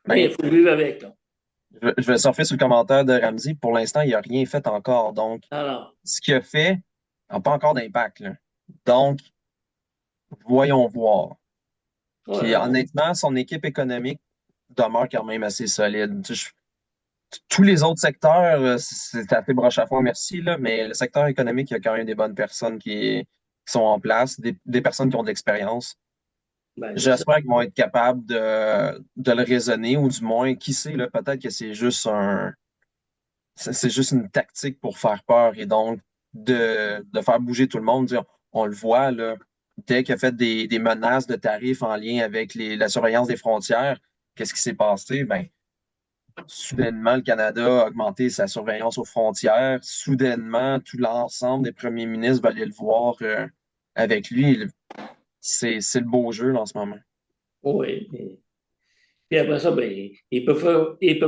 Mais il Ben, faut vivre avec, là. je vais surfer sur le commentaire de Ramsey. Pour l'instant, il n'a rien fait encore. Donc, Alors, ce qu'il a fait n'a pas encore d'impact, là. Donc, voyons voir. Puis, ouais, honnêtement, son équipe économique demeure quand même assez solide. Tu sais, tous les autres secteurs, c'est assez broche à fond, merci, là, mais le secteur économique, il y a quand même des bonnes personnes qui sont en place, des personnes qui ont de l'expérience. ben, c'est ça. J'espère qu'ils vont être capables de le raisonner, ou du moins, qui sait, là, peut-être que c'est juste une tactique pour faire peur et donc de faire bouger tout le monde. Dire, on le voit, là, dès qu'il a fait des menaces de tarifs en lien avec la surveillance des frontières, qu'est-ce qui s'est passé? Ben, soudainement, le Canada a augmenté sa surveillance aux frontières. Soudainement, tout l'ensemble des premiers ministres va aller le voir avec lui. C'est le beau jeu là, en ce moment. Oui. Puis après ça, ben, il peut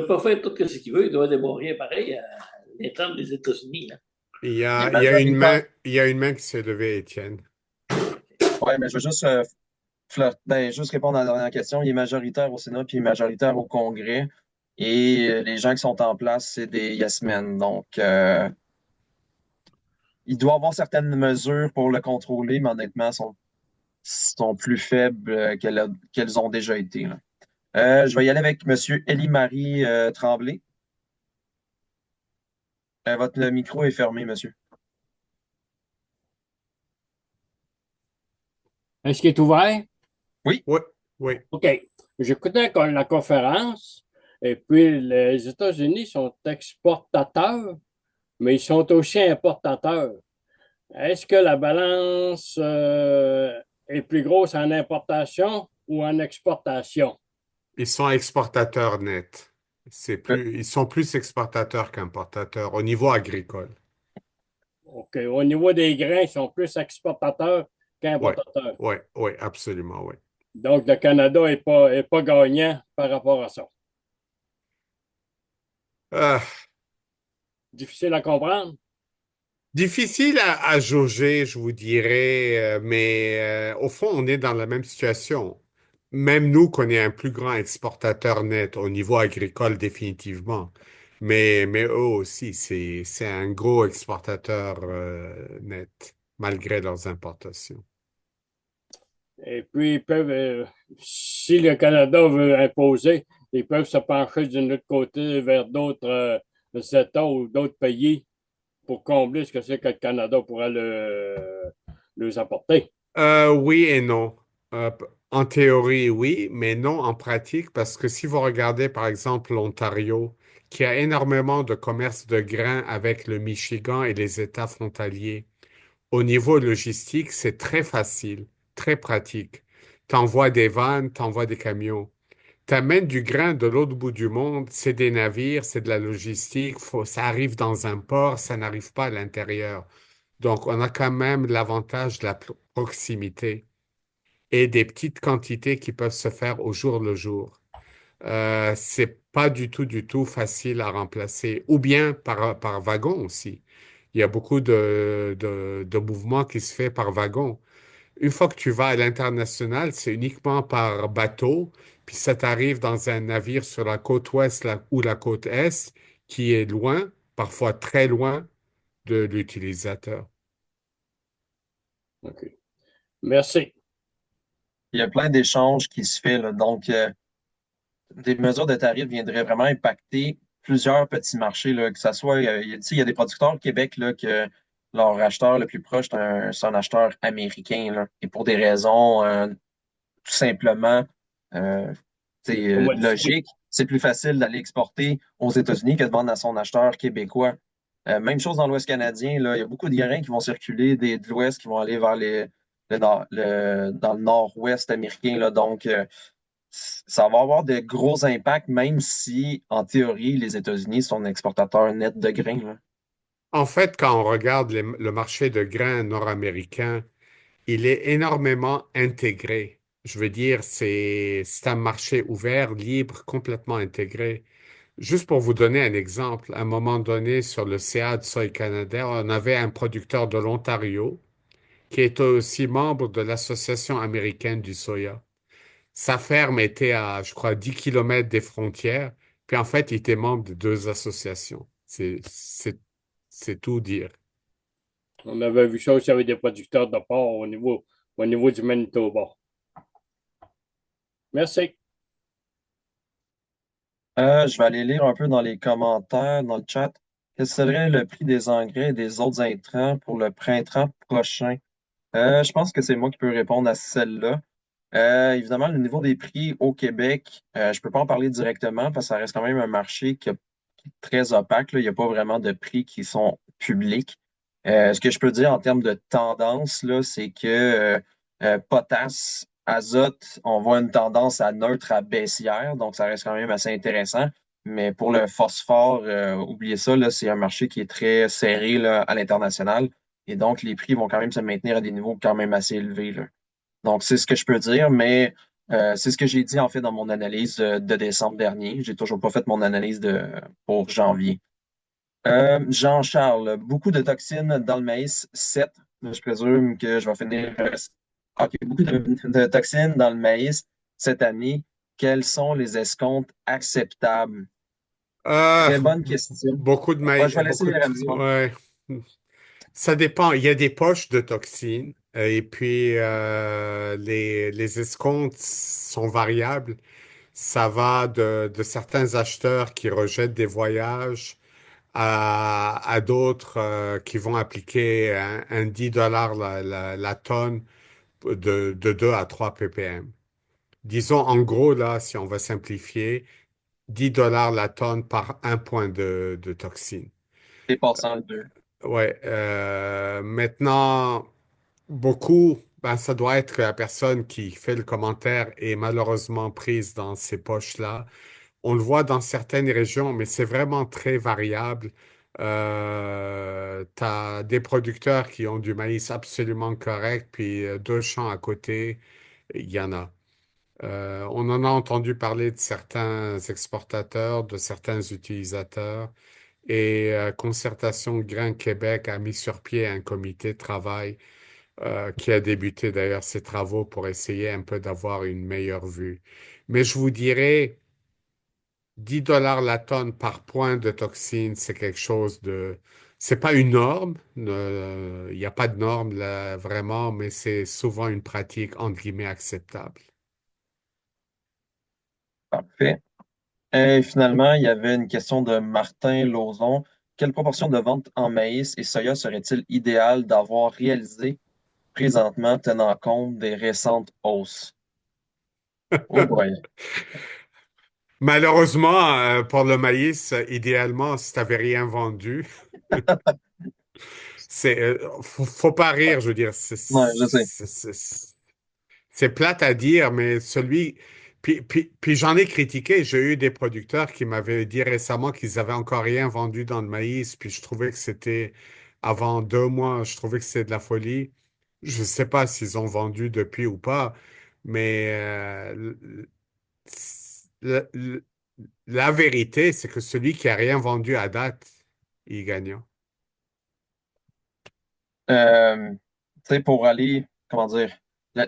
pas faire tout ce qu'il veut. Il doit déborder pareil à l'État des États-Unis, là. Il est Il majoritaire. y a une main qui s'est levée, Étienne. Ouais, mais je veux juste, juste répondre à la dernière question. Il est majoritaire au Sénat puis il est majoritaire au Congrès. Et les gens qui sont en place, c'est des yes men. Donc, il doit avoir certaines mesures pour le contrôler, mais honnêtement, sont plus faibles qu'elles ont déjà été, là. Je vais y aller avec M. Élie-Marie Tremblay. Votre micro est fermé, monsieur. Est-ce qu'il est ouvert? Oui, Oui, oui. OK. J'écoutais la conférence et puis les États-Unis sont exportateurs, mais ils sont aussi importateurs. Est-ce que la balance est plus grosse en importation ou en exportation? Ils sont exportateurs nets. euh, Ils sont plus exportateurs qu'importateurs au niveau agricole. OK. Au niveau des grains, ils sont plus exportateurs Oui, qu'importateurs. oui, oui, absolument, oui. Donc, le Canada est pas gagnant par rapport à ça. Euh, Difficile à comprendre. Difficile à jauger, je vous dirais, mais au fond, on est dans la même situation. Même nous, qu'on est un plus grand exportateur net au niveau agricole, définitivement. Mais eux aussi, c'est un gros exportateur net, malgré leurs importations. Et puis, si le Canada veut imposer, ils peuvent se pencher d'un autre côté vers d'autres États ou d'autres pays pour combler ce que c'est que le Canada pourrait leur apporter. Oui et non. En théorie, oui, mais non en pratique, parce que si vous regardez par exemple l'Ontario, qui a énormément de commerce de grains avec le Michigan et les États frontaliers, au niveau logistique, c'est très facile, très pratique. T'envoies des vannes, t'envoies des camions. T'amènes du grain de l'autre bout du monde, c'est des navires, c'est de la logistique, ça arrive dans un port, ça n'arrive pas à l'intérieur. Donc, on a quand même l'avantage de la proximité et des petites quantités qui peuvent se faire au jour le jour. C'est pas du tout facile à remplacer, ou bien par wagon aussi. Il y a beaucoup de mouvements qui se fait par wagon. Une fois que tu vas à l'international, c'est uniquement par bateau, puis ça t'arrive dans un navire sur la côte ouest ou la côte est, qui est loin, parfois très loin de l'utilisateur. OK. Merci. il y a plein d'échanges qui se fait, là. Donc, des mesures de tarifs viendraient vraiment impacter plusieurs petits marchés, là, que ça soit, tu sais, il y a des producteurs au Québec là, que leur acheteur le plus proche, c'est un acheteur américain, là, et pour des raisons tout simplement Commodité. logiques, c'est plus facile d'aller exporter aux États-Unis que de vendre à son acheteur québécois. Même chose dans l'Ouest canadien, là, il y a beaucoup de grains qui vont circuler de l'Ouest qui vont aller vers dans le nord-ouest américain, là, donc, ça va avoir de gros impacts, même si, en théorie, les États-Unis sont un exportateur net de grains, là. En fait, quand on regarde le marché de grains nord-américain, il est énormément intégré. Je veux dire, c'est un marché ouvert, libre, complètement intégré. Juste pour vous donner un exemple, à un moment donné, sur le CA de Soy Canada, on avait un producteur de l'Ontario qui était aussi membre de l'Association américaine du soya. Sa ferme était à, je crois, 10 kilomètres des frontières, puis en fait, il était membre de deux associations. C'est tout dire. On avait vu ça aussi avec des producteurs de porc au niveau du Manitoba. Merci. Je vais aller lire un peu dans les commentaires, dans le chat. Quel serait le prix des engrais et des autres intrants pour le printemps prochain? Je pense que c'est moi qui peux répondre à celle-là. Évidemment, le niveau des prix au Québec, je peux pas en parler directement parce que ça reste quand même un marché qui est très opaque, là. Il n'y a pas vraiment de prix qui sont publics. Ce que je peux dire en termes de tendance, là, c'est que potasse, azote, on voit une tendance à neutre à baissière, donc ça reste quand même assez intéressant. Mais pour le phosphore, oubliez ça, là, c'est un marché qui est très serré là, à l'international. Et donc, les prix vont quand même se maintenir à des niveaux quand même assez élevés, là. Donc, c'est ce que je peux dire, mais c'est ce que j'ai dit en fait dans mon analyse de décembre dernier. J'ai toujours pas fait mon analyse pour janvier. Jean-Charles, beaucoup de toxines dans le maïs, 7. Je présume que je vais finir. OK, beaucoup de toxines dans le maïs cette année. Quels sont les escomptes acceptables? Euh, Très bonne question. beaucoup de Ouais, maïs, je vais laisser répondre. ouais. Ça dépend. Il y a des poches de toxines et puis les escomptes sont variables. Ça va de certains acheteurs qui rejettent des voyages à d'autres qui vont appliquer un 10 dollars la tonne de 2 à 3 ppm. Disons en gros, là, si on va simplifier, 10 dollars la tonne par un point de toxine. Dépassant le 2. Ouais, maintenant, beaucoup, ben, ça doit être que la personne qui fait le commentaire est malheureusement prise dans ces poches-là. On le voit dans certaines régions, mais c'est vraiment très variable. Tu as des producteurs qui ont du maïs absolument correct, puis deux champs à côté, il y en a. On en a entendu parler de certains exportateurs, de certains utilisateurs, et Concertation Grain Québec a mis sur pied un comité de travail qui a débuté d'ailleurs ses travaux pour essayer un peu d'avoir une meilleure vue. Mais je vous dirais, 10 dollars la tonne par point de toxine, c'est quelque chose de... C'est pas une norme, il n'y a pas de norme là, vraiment, mais c'est souvent une pratique entre guillemets acceptable. Parfait. Et finalement, il y avait une question de Martin Lauzon. Quelle proportion de ventes en maïs et soya serait-il idéal d'avoir réalisé présentement, tenant compte des récentes hausses? Oh boy. Malheureusement, pour le maïs, idéalement, si tu n'avais rien vendu, faut pas rire, je veux dire, Ouais, je sais. c'est plate à dire, mais celui. Puis j'en ai critiqué. J'ai eu des producteurs qui m'avaient dit récemment qu'ils avaient encore rien vendu dans le maïs. Puis je trouvais que c'était avant 2 mois, je trouvais que c'était de la folie. Je ne sais pas s'ils ont vendu depuis ou pas, mais le- le- la vérité, c'est que celui qui a rien vendu à date, il est gagnant. Tu sais, pour aller, comment dire, la-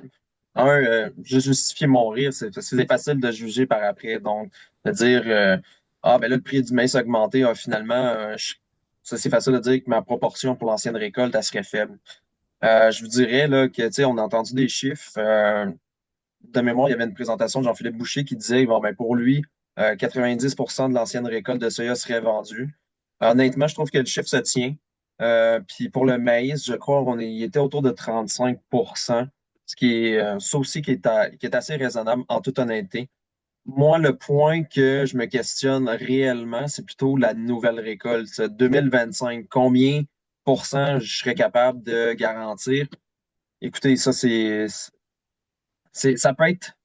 je justifie mon rire, c'est facile de juger par après. Donc, de dire, ah, ben là, le prix du maïs a augmenté, finalement, ça, c'est facile de dire que ma proportion pour l'ancienne récolte, elle serait faible. Je vous dirais là, que, tu sais, on a entendu des chiffres. de mémoire, il y avait une présentation de Jean-Philippe Boucher qui disait, bon, ben, pour lui, 90% de l'ancienne récolte de soya serait vendue. Honnêtement, je trouve que le chiffre se tient. Puis pour le maïs, je crois il était autour de 35%, ce qui est ça aussi qui est assez raisonnable en toute honnêteté. Moi, le point que je me questionne réellement, c'est plutôt la nouvelle récolte. 2025, combien pour cent je serais capable de garantir? Écoutez, ça peut être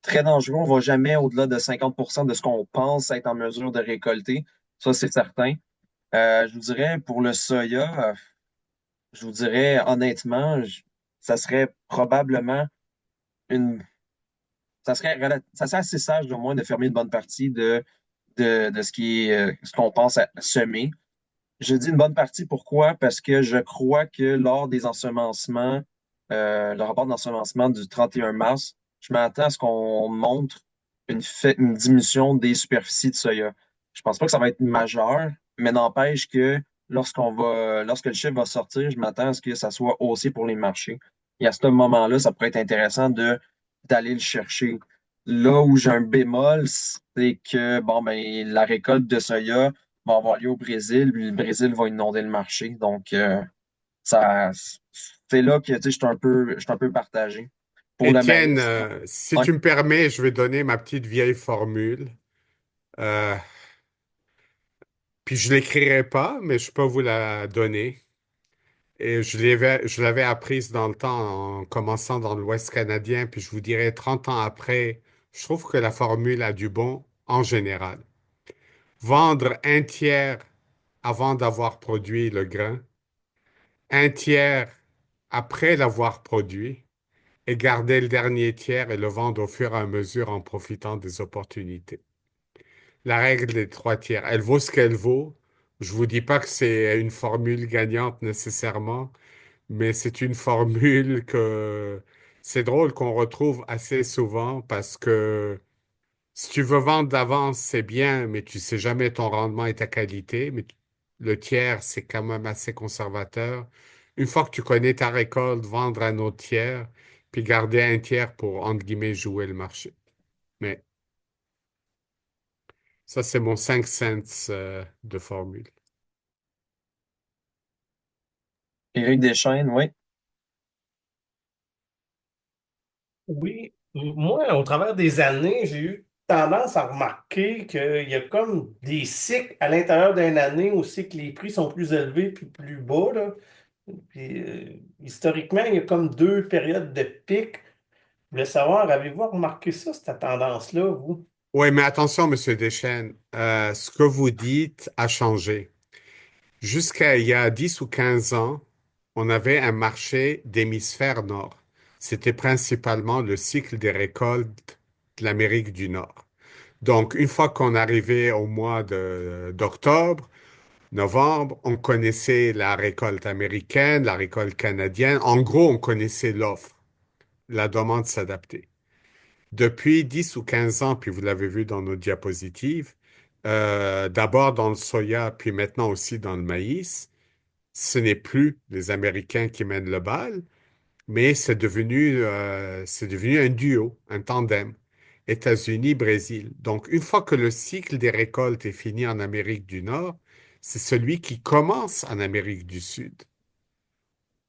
très dangereux. On ne va jamais au-delà de 50% de ce qu'on pense être en mesure de récolter. Ça, c'est certain. Je vous dirais, pour le soya, je vous dirais honnêtement, ça serait probablement une. Ça serait assez sage, au moins, de fermer une bonne partie de ce qu'on pense à semer. Je dis une bonne partie, pourquoi? Parce que je crois que lors des ensemencements, le rapport d'ensemencement du 31 mars, je m'attends à ce qu'on montre une diminution des superficies de soya. Je pense pas que ça va être majeur, mais n'empêche que lorsque le chiffre va sortir, je m'attends à ce que ça soit haussé pour les marchés. Et à ce moment-là, ça pourrait être intéressant d'aller le chercher. Là où j'ai un bémol, c'est que bon, ben, la récolte de soya va avoir lieu au Brésil, puis le Brésil va inonder le marché. Donc, ça, c'est là que tu sais, je suis un peu partagé. Pour le Étienne, maïs, si ouais. tu me permets, je vais donner ma petite vieille formule. Euh, Puis je l'écrirai pas, mais je peux vous la donner. Et je l'avais apprise dans le temps en commençant dans l'Ouest canadien, puis je vous dirais 30 ans après, je trouve que la formule a du bon en général. Vendre un tiers avant d'avoir produit le grain, un tiers après l'avoir produit, et garder le dernier tiers et le vendre au fur et à mesure en profitant des opportunités. La règle des trois tiers, elle vaut ce qu'elle vaut. Je vous dis pas que c'est une formule gagnante nécessairement, mais c'est une formule que c'est drôle qu'on retrouve assez souvent parce que si tu veux vendre d'avance, c'est bien, mais tu sais jamais ton rendement et ta qualité. Mais le tiers, c'est quand même assez conservateur. Une fois que tu connais ta récolte, vendre un autre tiers, puis garder un tiers pour, entre guillemets, jouer le marché. Mais ça, c'est mon 5 cents de formule. Éric Deschaines, oui. Oui, moi, au travers des années, j'ai eu tendance à remarquer qu'il y a comme des cycles à l'intérieur d'une année aussi que les prix sont plus élevés puis plus bas, là. Puis, historiquement, il y a comme deux périodes de pic. Je voulais savoir, avez-vous remarqué ça, cette tendance-là, vous? Oui, mais attention, Monsieur Deschênes, ce que vous dites a changé. Jusqu'à il y a 10 ou 15 ans, on avait un marché d'hémisphère nord. C'était principalement le cycle des récoltes de l'Amérique du Nord. Donc, une fois qu'on arrivait au mois d'octobre, novembre, on connaissait la récolte américaine, la récolte canadienne. En gros, on connaissait l'offre. La demande s'adaptait. Depuis 10 ou 15 ans, puis vous l'avez vu dans nos diapositives, d'abord dans le soya, puis maintenant aussi dans le maïs, ce n'est plus les Américains qui mènent le bal, mais c'est devenu un duo, un tandem. États-Unis, Brésil. Donc, une fois que le cycle des récoltes est fini en Amérique du Nord, c'est celui qui commence en Amérique du Sud.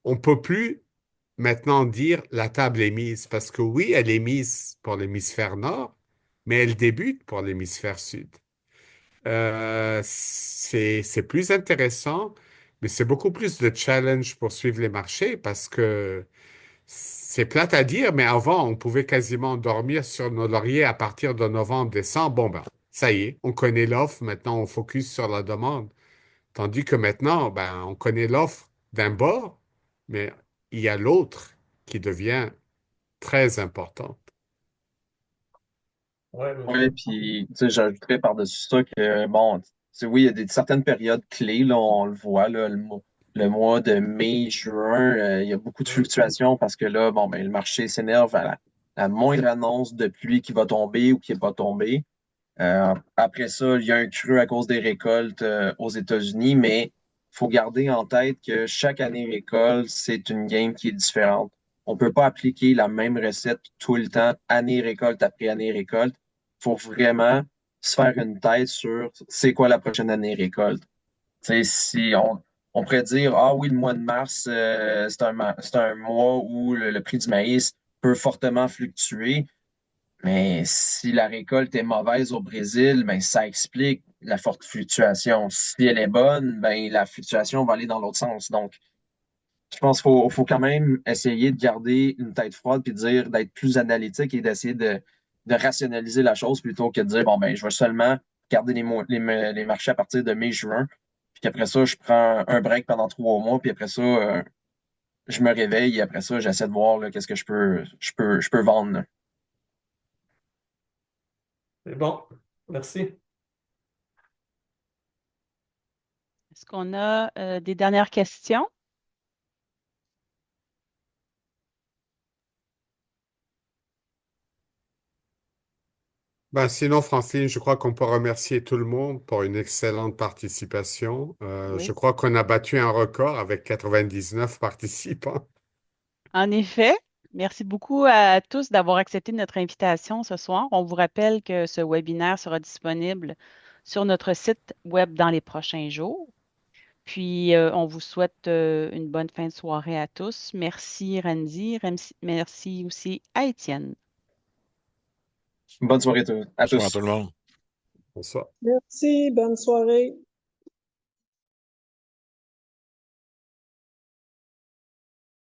On ne peut plus maintenant dire la table est mise, parce que oui, elle est mise pour l'hémisphère nord, mais elle débute pour l'hémisphère sud. C'est plus intéressant, mais c'est beaucoup plus de challenge pour suivre les marchés parce que c'est plate à dire, mais avant, on pouvait quasiment dormir sur nos lauriers à partir de novembre, décembre. Bon, ben, ça y est, on connaît l'offre, maintenant on focus sur la demande. Tandis que maintenant, ben, on connaît l'offre d'un bord, mais il y a l'autre qui devient très importante. Oui, Oui, puis tu sais, j'ajouterais par-dessus ça que, bon, tu sais, oui, il y a certaines périodes clés, là, on le voit, là, le mois de mai, juin, il y a beaucoup de fluctuations parce que là, bon, ben, le marché s'énerve à la moindre annonce de pluie qui va tomber ou qui n'est pas tombée. Après ça, il y a un creux à cause des récoltes aux États-Unis, mais il faut garder en tête que chaque année récolte, c'est une game qui est différente. on peut pas appliquer la même recette tout le temps, année récolte après année récolte. Il faut vraiment se faire une tête sur c'est quoi la prochaine année récolte. Tu sais, si on pourrait dire, ah oui, le mois de mars, c'est un mois où le prix du maïs peut fortement fluctuer, mais si la récolte est mauvaise au Brésil, ben, ça explique la forte fluctuation. Si elle est bonne, ben, la fluctuation va aller dans l'autre sens. Donc, je pense qu'il faut quand même essayer de garder une tête froide puis de dire d'être plus analytique et d'essayer de rationaliser la chose plutôt que de dire bon ben je vais seulement garder les marchés à partir de mai-juin, puis qu'après ça, je prends un break pendant 3 mois, puis après ça, je me réveille et après ça, j'essaie de voir là, qu'est-ce que je peux vendre. Là. C'est bon. Merci. Est-ce qu'on a des dernières questions? Ben, sinon, Francine, je crois qu'on peut remercier tout le monde pour une excellente participation. Je Oui. crois qu'on a battu un record avec 99 participants. En effet, merci beaucoup à tous d'avoir accepté notre invitation ce soir. On vous rappelle que ce webinaire sera disponible sur notre site web dans les prochains jours. Puis, on vous souhaite une bonne fin de soirée à tous. Merci, Randy. Merci aussi à Étienne. Bonne soirée à Bonsoir à tous. tout le monde. Bonsoir. Merci, bonne soirée.